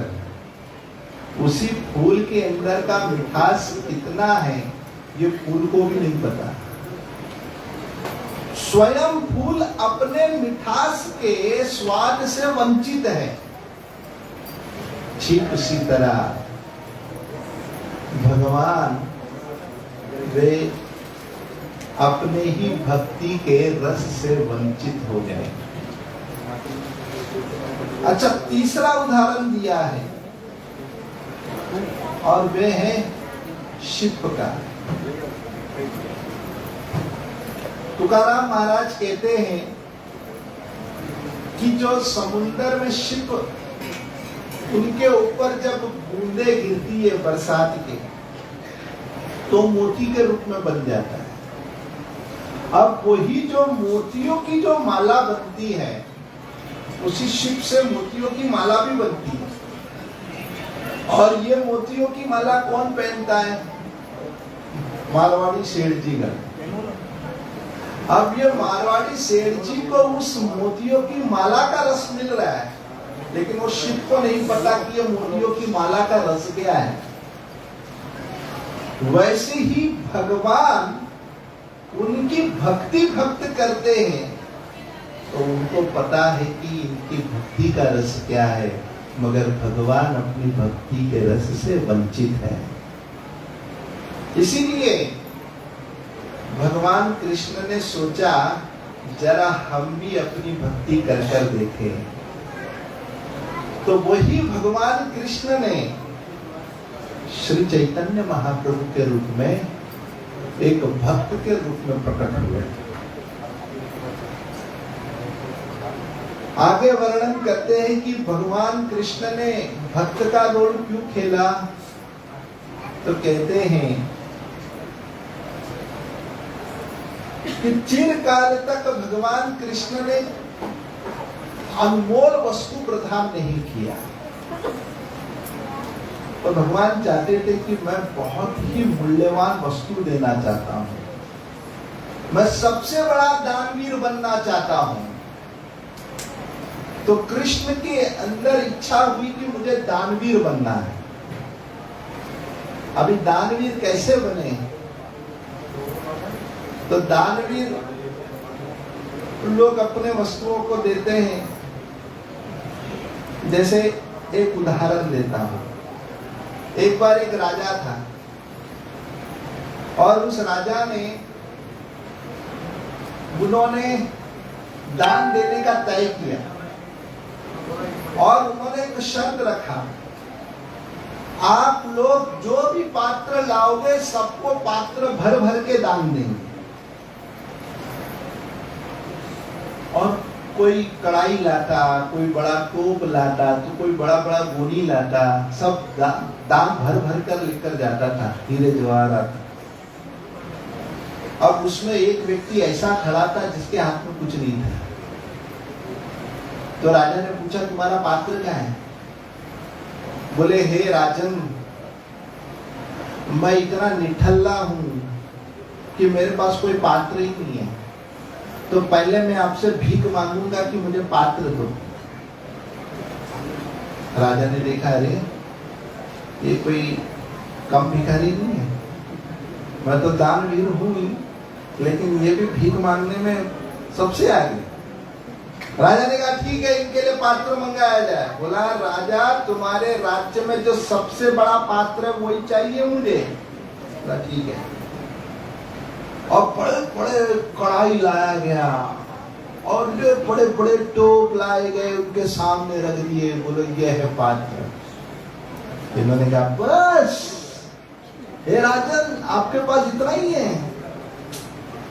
F: उसी फूल के अंदर का मिठास कितना है ये फूल को भी नहीं पता। स्वयं फूल अपने मिठास के स्वाद से वंचित है। ठीक उसी तरह भगवान वे अपने ही भक्ति के रस से वंचित हो गए। अच्छा, तीसरा उदाहरण दिया है और वे है शिप का। तुकाराम महाराज कहते हैं कि जो समुद्र में शिप, उनके ऊपर जब बूंदे गिरती है बरसात के, तो मोती के रूप में बन जाता है। अब वही जो मोतियों की जो माला बनती है, उसी शिप से मोतियों की माला भी बनती है। और ये मोतियों की माला कौन पहनता है? मारवाड़ी सेठ जी का। अब ये मारवाड़ी सेठ जी को उस मोतियों की माला का रस मिल रहा है, लेकिन वो शिप को नहीं पता कि ये मोतियों की माला का रस क्या है। वैसे ही भगवान उनकी भक्ति भक्त करते हैं तो उनको पता है कि इनकी भक्ति का रस क्या है, मगर भगवान अपनी भक्ति के रस से वंचित है। इसीलिए भगवान कृष्ण ने सोचा जरा हम भी अपनी भक्ति कर कर देखें। तो वही भगवान कृष्ण ने श्री चैतन्य महाप्रभु के रूप में एक भक्त के रूप में प्रकट हुए। आगे वर्णन करते हैं कि भगवान कृष्ण ने भक्त का रोल क्यों खेला। तो कहते हैं कि चिरकाल तक भगवान कृष्ण ने अनमोल वस्तु प्रदान नहीं किया। तो भगवान चाहते थे कि मैं बहुत ही मूल्यवान वस्तु देना चाहता हूं, मैं सबसे बड़ा दानवीर बनना चाहता हूं। तो कृष्ण के अंदर इच्छा हुई कि मुझे दानवीर बनना है। अभी दानवीर कैसे बने? तो दानवीर लोग अपने वस्तुओं को देते हैं। जैसे एक उदाहरण देता हूं। एक बार एक राजा था और उस राजा ने, उन्होंने दान देने का तय किया और उन्होंने एक शर्त रखा, आप लोग जो भी पात्र लाओगे सबको पात्र भर भर के दान देंगे। और कोई कढ़ाई लाता, कोई बड़ा टोप लाता, तो कोई बड़ा बड़ा गोनी लाता, सब दान भर भर कर लेकर जाता था, हीरे जवाहरात। अब उसमें एक व्यक्ति ऐसा खड़ा था जिसके हाथ में कुछ नहीं था। तो राजा ने पूछा तुम्हारा पात्र क्या है? बोले हे राजन, मैं इतना निठल्ला हूं कि मेरे पास कोई पात्र ही नहीं है, तो पहले मैं आपसे भीख मांगूंगा कि मुझे पात्र दो। राजा ने देखा, अरे ये कोई कम भिखारी नहीं है, मैं तो दानवीर हूं ही, लेकिन ये भी भीख मांगने में सबसे आगे। राजा ने कहा ठीक है, इनके लिए पात्र मंगाया जाए। बोला राजा, तुम्हारे राज्य में जो सबसे बड़ा पात्र है वही चाहिए मुझे। बोला ठीक है। और बड़े बड़े कढ़ाई लाया गया, और जो बड़े बड़े टोप लाए गए उनके सामने रख दिए, बोलो ये है पात्र। इन्होंने कहा बस हे राजन आपके पास इतना ही है,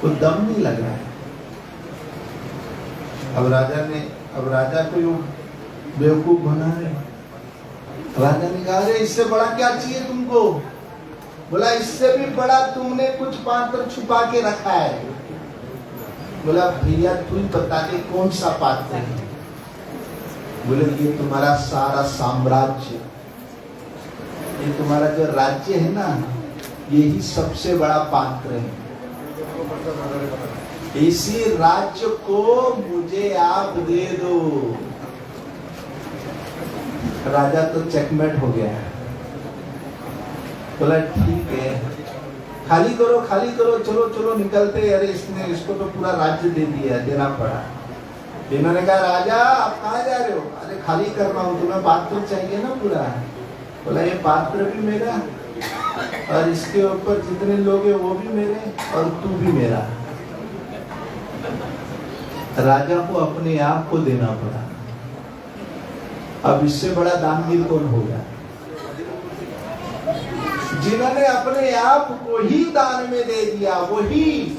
F: तो दम नहीं लग रहा है। अब राजा को यूं बेवकूफ बना रहे। राजा ने कहा अरे इससे बड़ा क्या चाहिए तुमको? बोला इससे भी बड़ा तुमने कुछ पात्र छुपा के रखा है। बोला भैया तू ही बता दे कौन सा पात्र है? बोले ये तुम्हारा सारा साम्राज्य, ये तुम्हारा जो राज्य है ना, यही सबसे बड़ा पात्र है। इसी राज्य को मुझे आप दे दो। राजा तो चेकमेट हो गया। बोला ठीक है, खाली करो, चलो चलो निकलते। अरे इसने इसको तो पूरा राज्य दे दिया, देना पड़ा। इन्होंने कहा राजा आप कहाँ जा रहे हो? अरे खाली कर रहा हूँ, तुम्हें पात्र चाहिए ना पूरा। बोला ये पात्र भी मेरा और इसके ऊपर जितने लोग हैं वो भी मेरे और तू भी मेरा। राजा को अपने आप को देना पड़ा। अब इससे बड़ा दानवीर कौन होगा? जिन्होंने अपने आप को ही दान में दे दिया, वही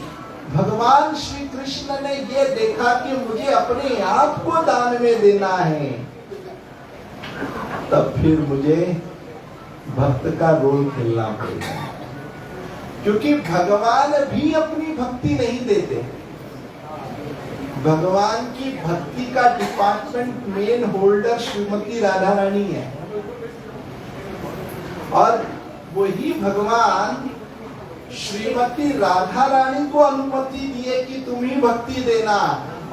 F: भगवान श्री कृष्ण ने ये देखा कि मुझे अपने आप को दान में देना है, तब फिर मुझे भक्त का रोल खेलना पड़ेगा। क्योंकि भगवान भी अपनी भक्ति नहीं देते। भगवान की भक्ति का department main holder Shrimati Radha Rani है, और वही भगवान श्रीमती राधा रानी को अनुमति दिए कि तुम ही भक्ति देना,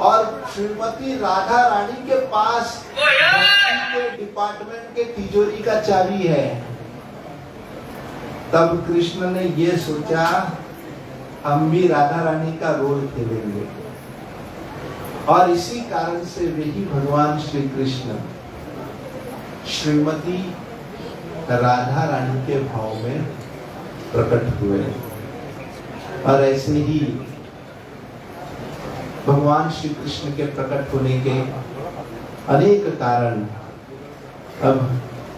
F: और श्रीमती राधा रानी के पास भक्ति के डिपार्टमेंट के तिजोरी का चाबी है। तब कृष्ण ने ये सोचा हम भी राधा रानी का रोल खेलेंगे, और इसी कारण से वही भगवान श्री कृष्ण श्रीमती राधा रानी के भाव में प्रकट हुए। और ऐसे ही भगवान श्री कृष्ण के प्रकट होने के अनेक कारण अब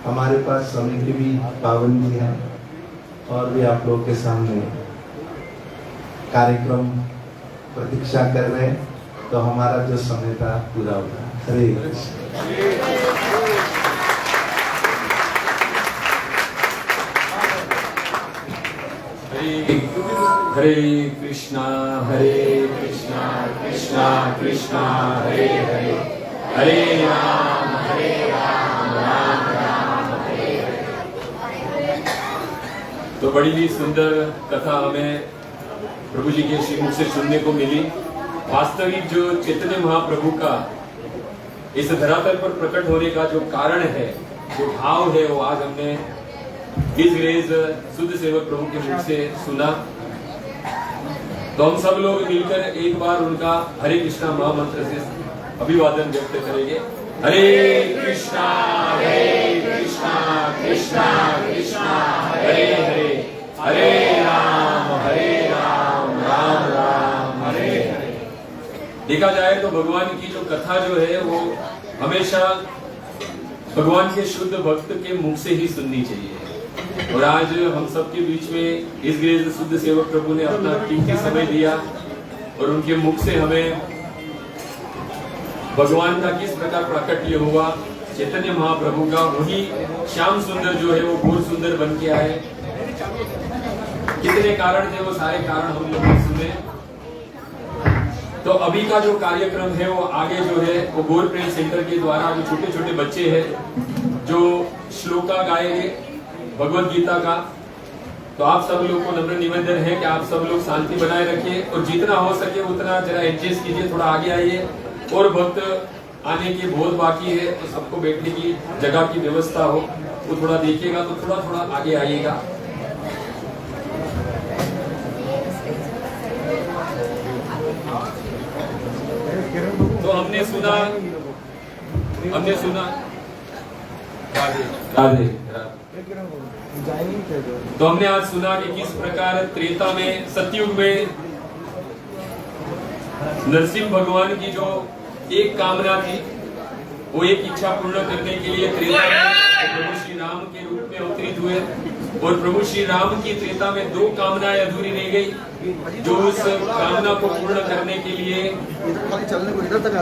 F: हमारे पास समय की भी पाबंदी है, और भी आप लोगों के सामने कार्यक्रम प्रतीक्षा कर रहे हैं, तो हमारा जो समय था पूरा होगा। हरे कृष्ण।
E: हरे कृष्णा कृष्णा कृष्णा हरे हरे, हरे राम राम राम हरे हरे। तो बड़ी ही सुंदर कथा हमें प्रभु जी के श्रीमुख से सुनने को मिली। वास्तविक जो चैतन्य महाप्रभु का इस धरातल पर प्रकट होने का जो कारण है, जो भाव है, वो आज हमने इस ग्रेज शुद्ध सेवक प्रभु के मुख से सुना। तो हम सब लोग मिलकर एक बार उनका हरे कृष्णा महामंत्र से अभिवादन व्यक्त करेंगे। हरे कृष्णा कृष्णा कृष्णा हरे हरे, हरे राम राम राम हरे हरे। देखा जाए तो भगवान की जो कथा जो है वो हमेशा भगवान के शुद्ध भक्त के मुख से ही सुननी चाहिए। और आज हम सबके बीच में इस ग्रेज शुद्ध सेवक प्रभु ने अपना कीमती समय दिया, और उनके मुख से हमें भगवान का किस प्रकार प्राकट्य हुआ, चैतन्य महाप्रभु का वही श्याम सुंदर जो है वो घोर सुंदर बन के आए। कितने कारण थे, वो सारे कारण हम लोग सुने। तो अभी का जो कार्यक्रम है वो आगे जो है वो गोर प्रेम सेंटर के द्वारा जो छोटे छोटे बच्चे हैं जो श्लोका गाएंगे भगवत गीता का। तो आप सब लोग को नम्र निवेदन है कि आप सब लोग शांति बनाए रखिए, और जितना हो सके उतना जरा एडजस्ट कीजिए, थोड़ा आगे आइए। और भक्त आने की बहुत बाकी है, तो सबको बैठने की जगह की व्यवस्था हो वो थोड़ा देखिएगा, तो थोड़ा थोड़ा आगे आइएगा। तो हमने सुना राधे राधे। तो हमने आज सुना कि किस प्रकार त्रेता में, सतयुग में नरसिंह भगवान की जो एक कामना थी, वो एक इच्छा पूर्ण करने के लिए त्रेता में प्रभु श्री राम के रूप में अवतरित हुए, और प्रभु श्री राम की त्रेता में 2 कामनाएं अधूरी रह गई, जो उस कामना को पूर्ण करने के लिए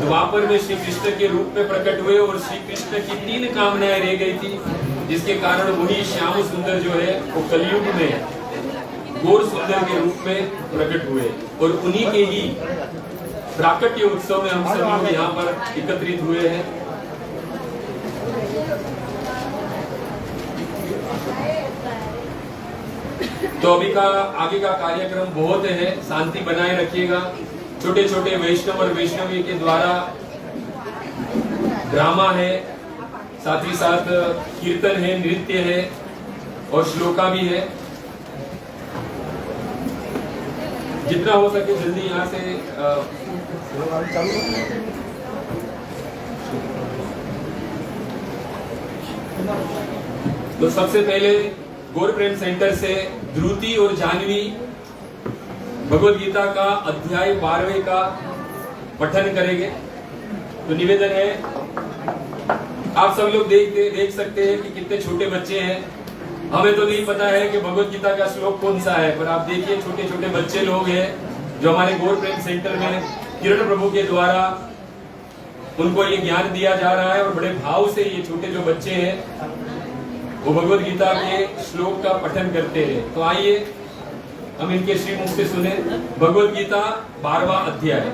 E: द्वापर में श्री कृष्ण के रूप में प्रकट हुए, और श्री कृष्ण की 3 कामनाएं रह गई थी, जिसके कारण वही श्याम सुंदर जो है वो कलयुग में गौर सुंदर के रूप में प्रकट हुए, और उन्हीं के ही प्राकट्य उत्सव में हम सब लोग यहाँ पर एकत्रित हुए हैं। तो अभी का आगे का कार्यक्रम बहुत है, शांति बनाए रखिएगा। छोटे छोटे वैष्णव और वैष्णवी के द्वारा ड्रामा है, साथ ही साथ कीर्तन है, नृत्य है और श्लोका भी है। जितना हो सके जल्दी यहाँ से तो सबसे पहले गौर प्रेम सेंटर से ध्रुति और जानवी भगवत गीता का अध्याय 12वें का पठन करेंगे। तो निवेदन है, आप सब लोग देख सकते हैं कि कितने छोटे बच्चे हैं। हमें तो नहीं पता है कि भगवत गीता का श्लोक कौन सा है, पर आप देखिए छोटे छोटे बच्चे लोग हैं जो हमारे गौर प्रेम सेंटर में किरण प्रभु के द्वारा उनको ये ज्ञान दिया जा रहा है, और बड़े भाव से ये छोटे जो बच्चे हैं वो भगवत गीता के श्लोक का पठन करते हैं। तो आइए हम इनके श्री मुख से सुने भगवत गीता 12वां अध्याय।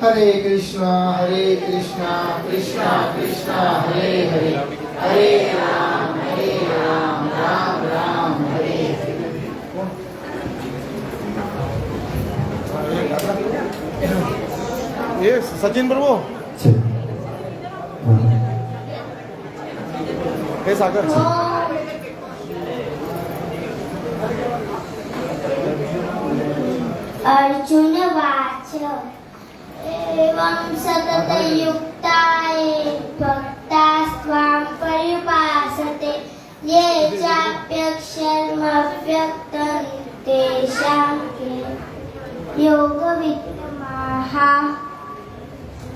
F: हरे कृष्णा हरे कृष्णा कृष्णा कृष्णा हरे हरे, हरे राम राम राम हरे हरे।
G: ये सचिन प्रभु हे सागर
H: अर्जुन वाच एवं सततयुक्ताये भक्तास्त्वां पर्युपासते ये चाप्यक्षरमव्यक्तं तेषां के योगवित्तमाः।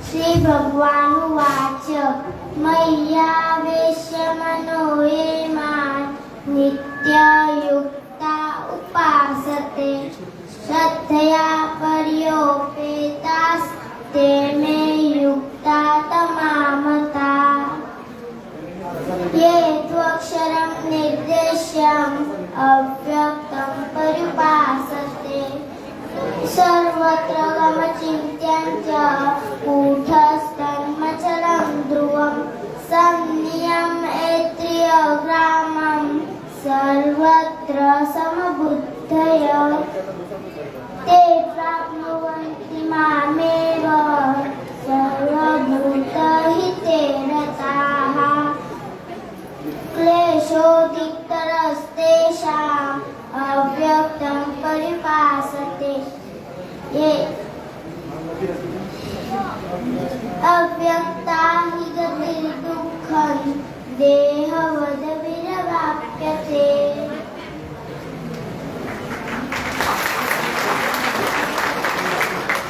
H: श्री भगवानुवाच मय्यावेश्य मनो ये मां नित्ययुक्ता उपासते श्रद्धया पर्योपेतास्ते मे युक्ता तमामता। ये त्वक्षरं निर्देश्यम् अव्यक्तं पर्युपासते सर्वत्र गमचिन्त्यं च कूटस्थमचलं ध्रुवं संनियम्येत्रियग्रामं सर्वत्र समबुद्धय ते प्राप्नुवन्ति मामेव सर्वभूतहिते रताः। क्लेशोदितरस्तेषाम् अव्यक्तं परिपासते ये अव्यक्ता हि गतिर्दुःखं देहवद्भिरवाप्यते।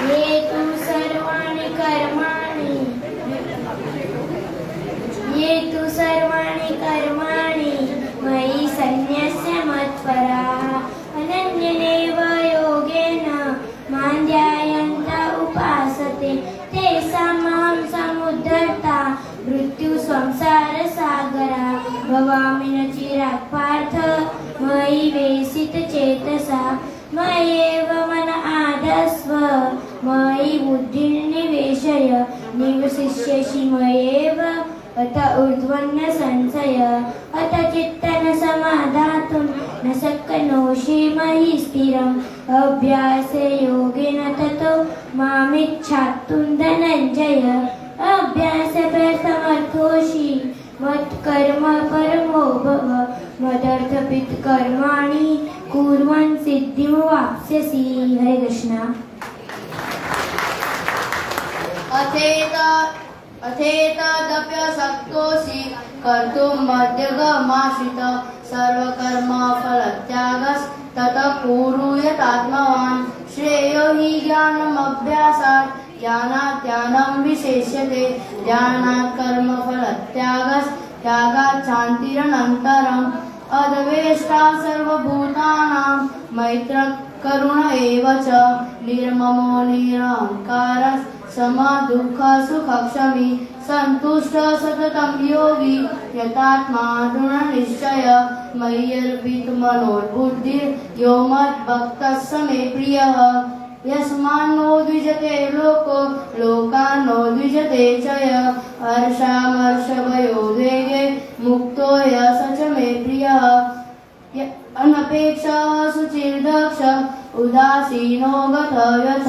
H: ये तु सर्वाणि कर्माणि मयि सन्न्यस्य मत्पराः अनन्येनैव योगेन मां ध्यायन्त उपासते तेषामहं समुद्धर्ता मृत्युसंसारसागरा भवामि न चिरात् पार्थ मयि वेशितचेतसा मय्येव मन आधस्व मयि बुद्धिं निवेशय निवसिष्यसि मय्येव अत ऊर्ध्वन्न संशय अत चित्तन समाधातुं न शक्नोषि मयि स्थिरम् अभ्यासे योगेन ततो मामिच्छातुं धनञ्जय अभ्यासफलसमर्थोषि मत्कर्म परमो भव मदर्थपित कर्माणि कुर्वन् सिद्धिमवाप्स्यसि। हरे कृष्णा।
G: अथेतदप्यशक्तोऽसि कर्तुं मध्यगमाश्रित सर्वकर्मफलत्यागस्ततः कुरु यतात्मवान् श्रेयो हि ज्ञानमभ्यासात् ज्ञानात् ज्ञानं विशेष्यते ज्ञानात् कर्मफलत्यागात् शान्तिरनन्तरम् अद्वेष्टा सर्वभूतानां मैत्रः करुण एव च निर्ममो निरहङ्कारः समदुःखसुखक्षमी सन्तुष्टः सततं योगी यतात्मा दृढनिश्चय मय्यर्पितमनोर्बुद्धिर्यो मद्भक्तः स मे प्रियः यस्मान्नो द्विजते लोको लोकान्नो द्विजते च यः हर्षामर्षभयोद्वेगे मुक्तो यः स च मे प्रियः अनपेक्षः शुचिर्दक्ष उदासीनो गतव्यथ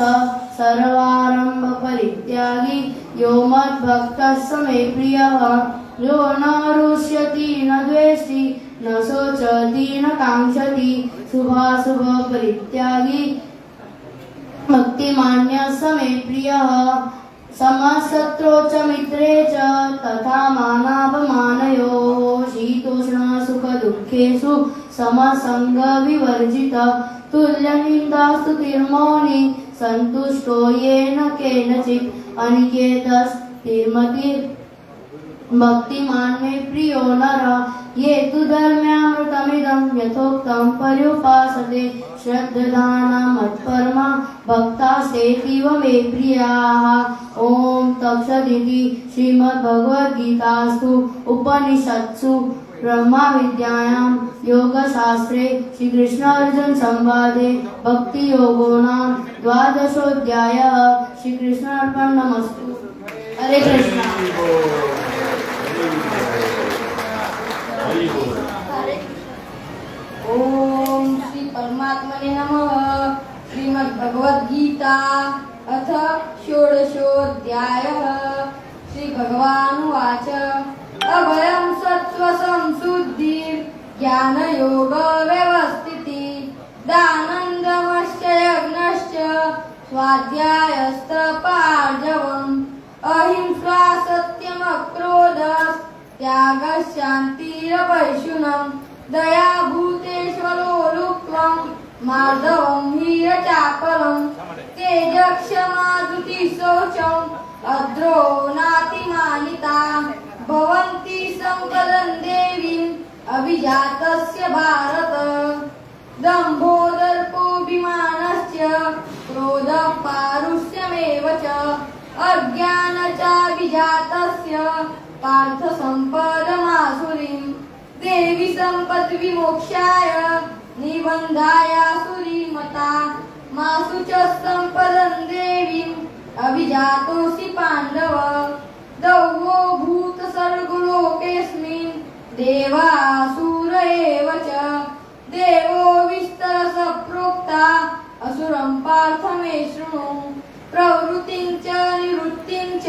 G: सर्वारम्भ परित्यागी यो मद्भक्तः स मे प्रियः यो न रुष्यति न द्वेष्टि न शोचति न काङ्क्षति शुभाशुभ परित्यागी भक्तिमान्यः स मे प्रियः समशत्रौ च मित्रे च तथा मानापमानयोः शीतोष्णसुखदुःखेषु समसङ्गविवर्जितः तुल्यनिन्दास्तुतिर्मौनी सन्तुष्टो येन केनचित् अनिकेतस्तिर्मतिः भक्तिमान् मे प्रियो नरः ये तु धर्म्यामृतमिदं यथोक्तं पर्युपासते श्रद्धाना मत्परमा भक्तास्तेतीव मे प्रियाः ॐ तत्सदिति श्रीमद्भगवद्गीतासु उपनिषत्सु ब्रह्मविद्यायां योगशास्त्रे श्रीकृष्णार्जुन संवादे भक्तियोगो नाम 12ोऽध्यायः श्रीकृष्णार्पणमस्तु। हरे कृष्णा। ओम श्री परमात्मने नमः। श्रीमद्भगवद्गीता अथ षोडशोऽध्यायः। श्री भगवानुवाच अभयं सत्त्वसंशुद्धिः ज्ञानयोगव्यवस्थितिः दानन्दमश्च यज्ञश्च स्वाध्यायस्तपार्जवम् अहिंसा सत्यमक्रोधः त्यागशान्तिरपैशुनम् दया भूतेष्वलोलुप्त्वं मार्दवं हीरचापलम् तेजक्षमा धृतिः शौचम् अद्रो नातिमानिता भवन्ति सम्पदन् देवीम् अभिजातस्य भारत दम्भो दर्पोऽभिमानश्च क्रोधः पारुष्यमेव च अज्ञानचाभिजातस्य पार्थ सम्पदमासुरीम् देवी सम्पद्विमोक्षाय निबन्धायासुरी मता मासु च सम्पदन् देवीम् अभिजातोऽसि पाण्डव दौवो भूतसर्गलोकेऽस्मिन् देवासुर एव च देवो विस्तरस प्रोक्ता असुरं पार्थ मे शृणु प्रवृत्तिं च निवृत्तिं च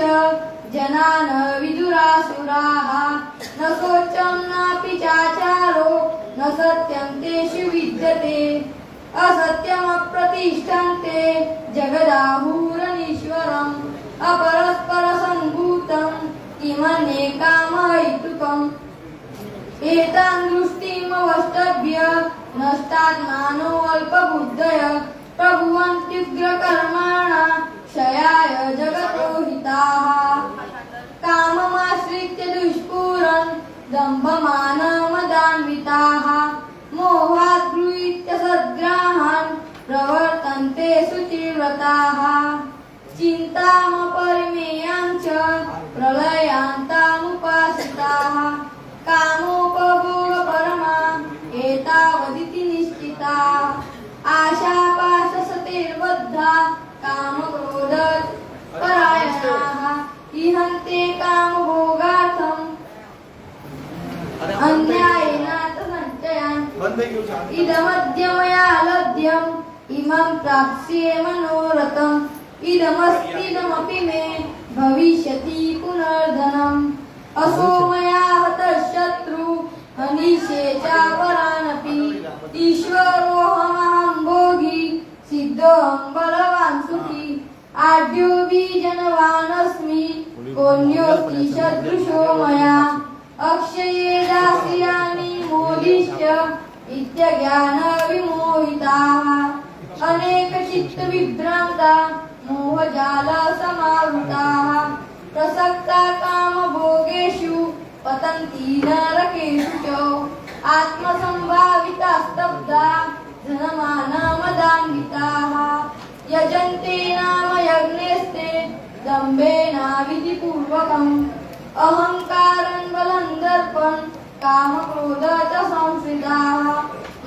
G: जनान विदुरासुराः न शोचं नापि चाचारो न सत्यं तेषु विद्यते असत्यमप्रतिष्ठन्ते जगदाहुरनीश्वरम् अपरस्परसम्भूतं किमन्ये कामहैतुकम् एतां दृष्टिमवष्टभ्य नष्टात्मानो अल्पबुद्धय प्रभुवन्त्युग्रकर्माणा क्षयाय जगतो हिताः काममाश्रित्य दुष्पूरन् दम्भमानमदान्विताः मोहात् गृहीत्य सद्ग्राहान् प्रवर्तन्ते शुचिव्रताः चिन्तामपरिमेयां च प्रलयान्तामुपाश्रिताः कामोपभोगपरमा एतावदिति निश्चिता आशापाशसतेर्बद्धा कामक्रोधपरायणाः इहन्ते कामभोगार्थम् अन्यायेनार्थसञ्चयान् इदमद्य मया लब्ध्यम् इमं प्राप्स्ये मनोरथम् इदमस्तीदमपि मे भविष्यति पुनर्धनम् असो मया हतः शत्रु हनिष्ये चापरानपि ईश्वरोऽहमहं भोगी सिद्धोऽहं बलवान् सुखी आढ्योऽपि जनवानस्मि कोऽन्योऽस्ति सदृशो मया अक्षये दास्यामि मोदिश्च इत्यज्ञानविमोहिताः अनेकचित्तविभ्रान्ता मोहजालसमावृताः प्रसक्ता कामभोगेषु पतन्ति नरकेषु च आत्मसम्भाविता स्तब्धा धनमानमदान्विताः यजन्ते नाम यज्ञेस्ते दम्भेनाविधिपूर्वकम् अहङ्कारं बलं दर्पं कामक्रोध च संश्रिताः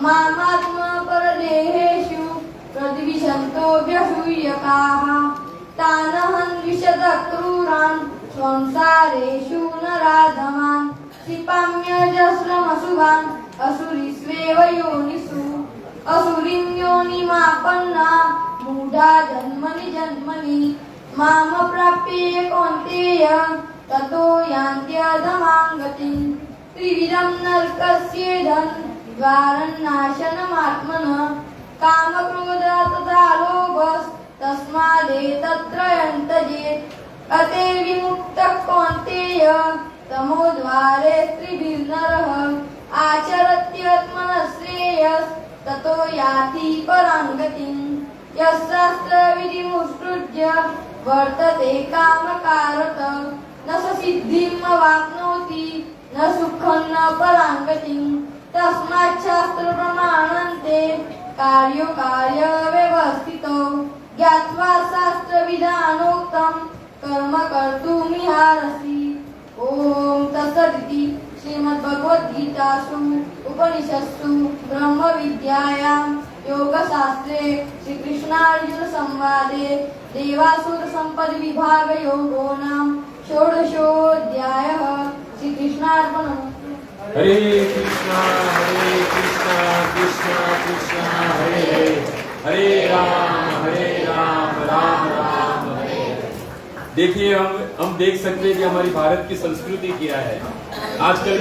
G: मामात्मपरदेहेषु प्रद्विषन्तोऽभ्यसूयकाः तानहं विशदक्रूरान् संसारेषु नराधमान् क्षिपाम्यजस्रमसुभान् असुरीष्वेव योनिषु असुरीं योनिमापन्ना मूढा जन्मनि जन्मनि मामप्राप्ये कौन्तेय ततो यान्त्यधमां गतिम् त्रिविधं नरकस्येदं द्वारन्नाशनमात्मनः कामक्रोध तथा लोभस्तस्मादेतत्त्रयं त्यजेत् अतेर्विमुक्तः कौन्तेय तमोद्वारे त्रिभिर्नरः आचरत्यात्मनः श्रेयस्ततो याति परां गतिम् यः शास्त्रविधिमुत्सृज्य वर्तते कामकारत न स सिद्धिमवाप्नोति न सुखं न परां गतिम् तस्मात् शास्त्रप्रमाणन्ते कार्योकार्यव्यवस्थितौ ज्ञात्वा शास्त्रविधानोक्तं कर्म कर्तुमिहारसि। ॐ तत्सदिति श्रीमद्भगवद्गीतासु उपनिषत्सु ब्रह्मविद्यायां योगशास्त्रे श्रीकृष्णार्जुनसंवादे देवासुरसम्पद्विभागयोगो नाम षोडशोऽध्यायः। श्रीकृष्णार्पणम्।
E: हरे कृष्णा कृष्णा कृष्णा हरे हरे हरे राम राम राम हरे हरे। देखिए हम देख सकते हैं कि हमारी भारत की संस्कृति क्या है। आजकल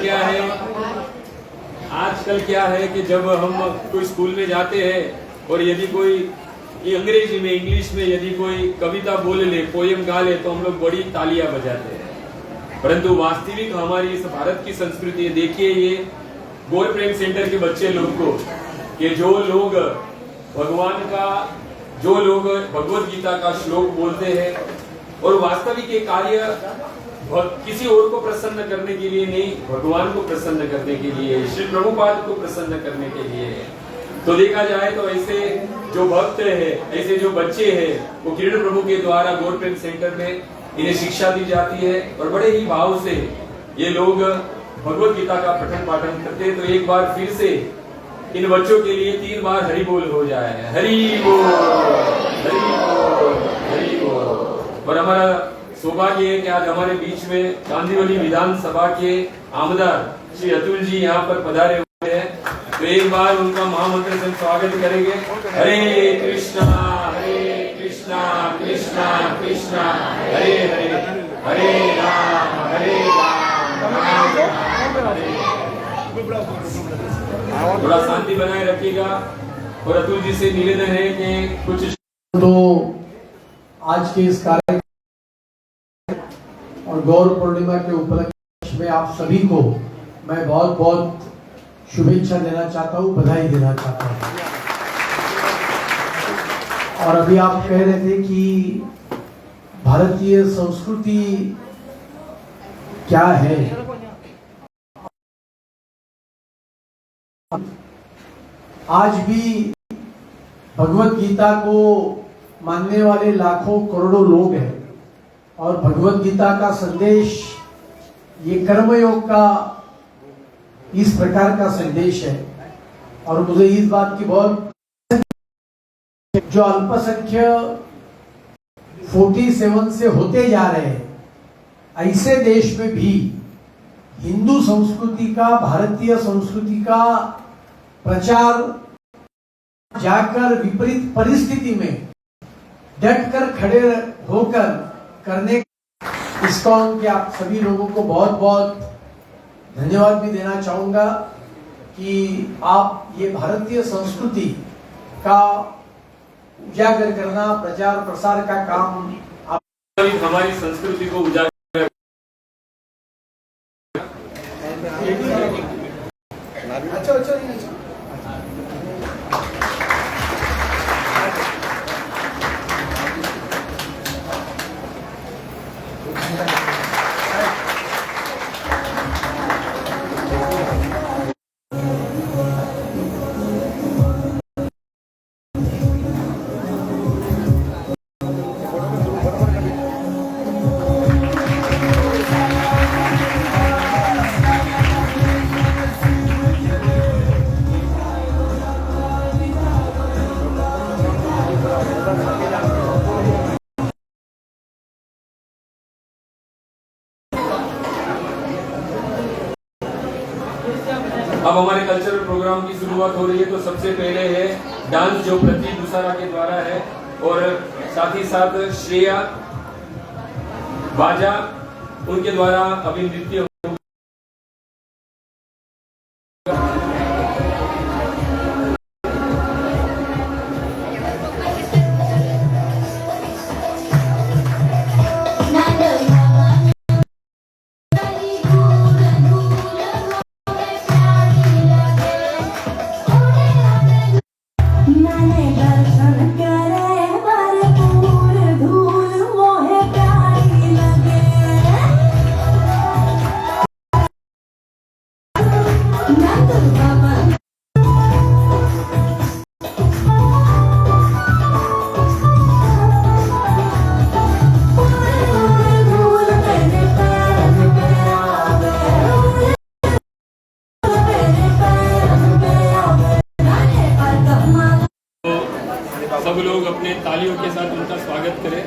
E: क्या है कि जब हम कोई स्कूल में जाते हैं और यदि कोई अंग्रेजी में इंग्लिश में यदि कोई कविता बोल ले पोयम गा ले तो हम लोग बड़ी तालियां बजाते हैं, परंतु वास्तविक हमारी इस भारत की संस्कृति है। देखिए ये गौर प्रेम सेंटर के बच्चे लोग को कि जो लोग भगवत गीता का श्लोक बोलते हैं और वास्तविक ये कार्य किसी और को प्रसन्न करने के लिए नहीं, भगवान को प्रसन्न करने के लिए, श्री प्रभुपाद को प्रसन्न करने के लिए। तो देखा जाए तो ऐसे जो भक्त है, ऐसे जो बच्चे हैं, वो किरण प्रभु के द्वारा गौर प्रेम सेंटर में इन्हें शिक्षा दी जाती है और बड़े ही भाव से ये लोग भगवत गीता का पठन पाठन करते हैं। तो एक बार फिर से इन बच्चों के लिए 3 बार हरि बोल हो जाए। हरि बोल, हरि बोल, हरि बोल। और हमारा सौभाग्य है कि आज हमारे बीच में कांदिवली विधानसभा के आमदार श्री अतुल जी यहाँ पर पधारे हुए हैं। तो एक बार उनका महामंत्र से स्वागत करेंगे। हरे कृष्णा कृष्णा कृष्णा हरे हरे हरे राम राम हरे। थोड़ा शांति बनाए रखिएगा। और अतुल जी से निवेदन है कि कुछ
I: तो आज के इस कार्य और गौर पूर्णिमा के उपलक्ष्य में आप सभी को मैं बहुत बहुत शुभेच्छा देना चाहता हूँ, बधाई देना चाहता हूँ। और अभी आप कह रहे थे कि भारतीय संस्कृति क्या है। आज भी भगवत गीता को मानने वाले लाखों करोड़ों लोग हैं और भगवत गीता का संदेश ये कर्मयोग का इस प्रकार का संदेश है। और मुझे इस बात की बहुत जो अल्पसंख्यक 47 से होते जा रहे हैं, ऐसे देश में भी हिंदू संस्कृति का, भारतीय संस्कृति का प्रचार जाकर विपरीत परिस्थिति में डटकर खड़े होकर करने, इसको के आप सभी लोगों को बहुत बहुत धन्यवाद भी देना चाहूंगा कि आप ये भारतीय संस्कृति का उजागर करना, प्रचार प्रसार का काम आप
E: हमारी संस्कृति को उजागर अब हमारे कल्चरल प्रोग्राम की शुरुआत हो रही है। तो सबसे पहले है डांस जो प्रतीक दुसारा के द्वारा है और साथ ही साथ श्रेया बाजा उनके द्वारा अभी नृत्य सब लोग अपने तालियों के साथ उनका स्वागत करें।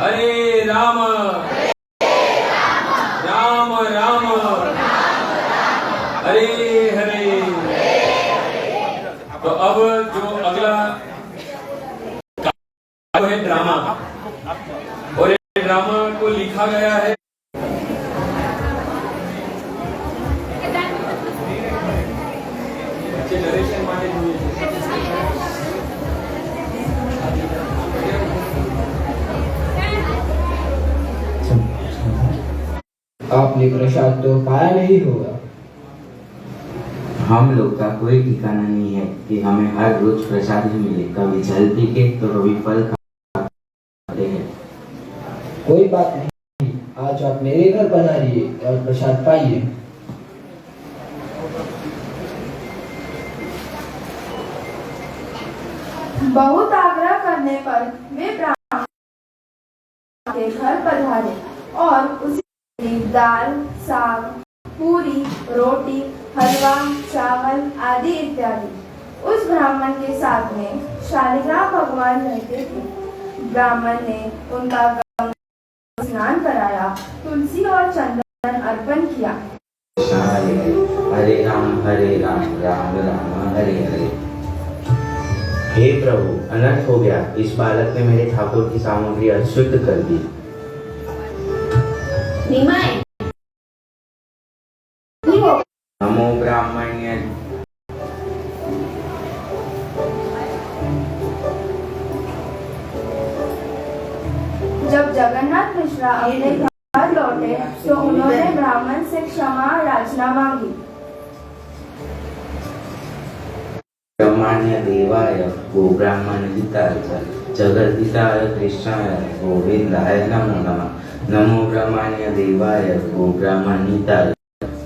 E: हरे राम राम राम हरे हरे। तो अब जो अगला है ड्रामा और ये ड्रामा को लिखा गया है नरेशन माने
J: आपने प्रसाद तो पाया नहीं होगा।
K: हम लोग का कोई ठिकाना नहीं है कि हमें हर रोज प्रसाद ही मिले। कभी जल पी के तो कभी फल खाते हैं।
J: कोई बात नहीं, आज आप मेरे घर पधारिए और प्रसाद पाइए।
G: बहुत आग्रह करने पर वे ब्राह्मण के घर पधारे और उसी दाल, साग, पूरी, रोटी, हलवा, चावल आदि इत्यादि। उस ब्राह्मण के साथ में शालिग्राम भगवान रहते थे। ब्राह्मण ने उनका स्नान कराया, तुलसी और चंदन अर्पण किया।
K: हरे राम राम राम हरे हरे। हे प्रभु, अनर्थ हो गया। इस बालक ने मेरे ठाकुर की सामग्री अशुद्ध कर दी। नमो ब्राह्मण्य।
G: जब जगन्नाथ मिश्रा अपने घर लौटे तो उन्होंने ब्राह्मण से क्षमा याचना मांगी।
K: ब्रह्मण्य देवाय गो ब्राह्मण हिताय जगद्दिताय कृष्णाय गोविंदाय नमो नमः। नमो ब्रह्मण्य देवाय गो ब्रह्मणिताय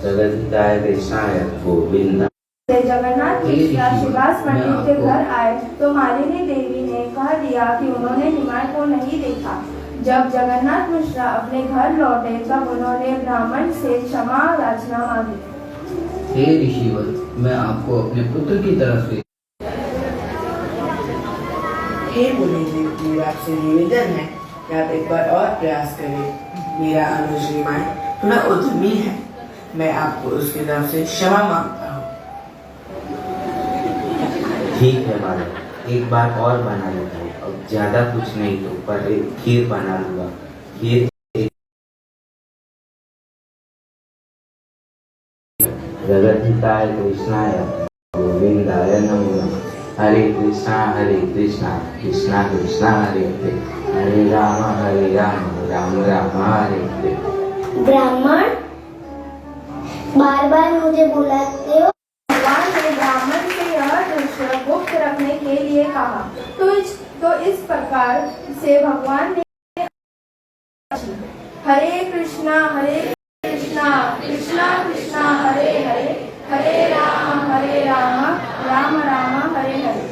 K: जगद्धिताय कृष्णाय गोविंदा।
G: जगन्नाथ मिश्रा शिवास पंडित के घर आए तो मालिनी देवी ने कह दिया कि उन्होंने निमाय को नहीं देखा। जब जगन्नाथ मिश्रा अपने घर लौटे तब उन्होंने ब्राह्मण से क्षमा याचना मांगी।
J: हे ऋषिवर, मैं आपको अपने पुत्र की तरफ से
L: हे मुनिदेव, मेरा आपसे निवेदन है कि आप एक बार और प्रयास करें। मेरा अनुज निमाय थोड़ा उद्यमी है, मैं आपको उसकी तरफ से क्षमा मांगता हूँ।
K: ठीक है बालक, एक बार और बना लेता हूँ। अब ज्यादा कुछ नहीं तो पर एक खीर बना लूंगा। खीर जगद्धिताय कृष्णाय गोविंदाय नमो नमः। हरे कृष्णा कृष्णा कृष्णा हरे हरे, हरे राम राम राम हरे हरे।
H: ब्राह्मण, बार बार मुझे बुलाते हो।
G: भगवान ने ब्राह्मण से यह दृश्य गुप्त रखने के लिए कहा तो इस प्रकार से भगवान ने हरे कृष्णा कृष्णा कृष्णा हरे हरे, हरे राम राम राम हरे हरे।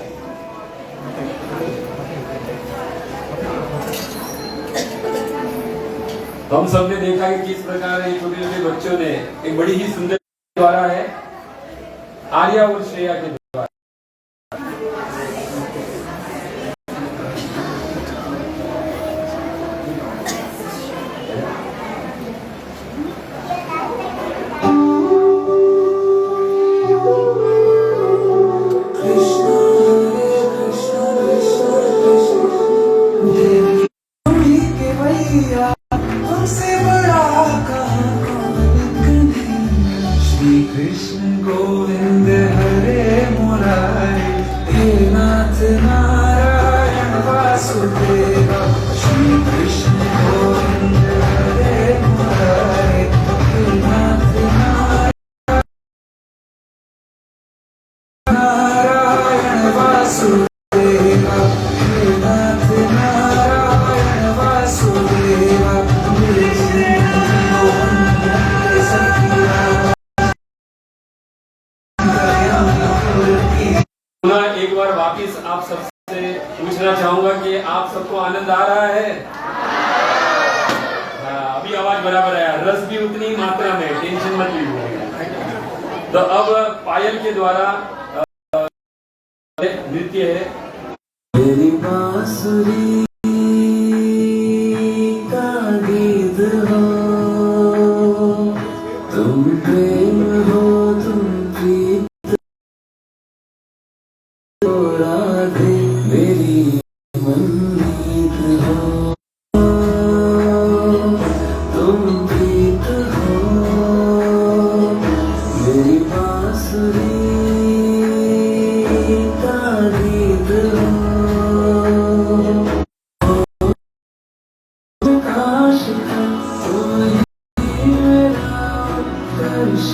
E: हम सब ने देखा कि किस प्रकार ये छोटे छोटे बच्चों ने एक बड़ी ही सुंदर द्वारा है आर्या और श्रेया के द्वारा। एक बार वापिस आप सबसे पूछना चाहूंगा कि आप सबको आनंद आ रहा है? अभी आवाज बराबर है, रस भी उतनी मात्रा में, टेंशन मत लीजिए। तो अब पायल के द्वारा नृत्य है।
L: मेरी बांसुरी का गीत हो, तुम प्रेम हो, तुम प्रीत हो, राधे मेरी मनमीत हो, तुम प्रीत हो, मेरी बांसुरी का गीत हो। काश तुम ही मेरा दर्श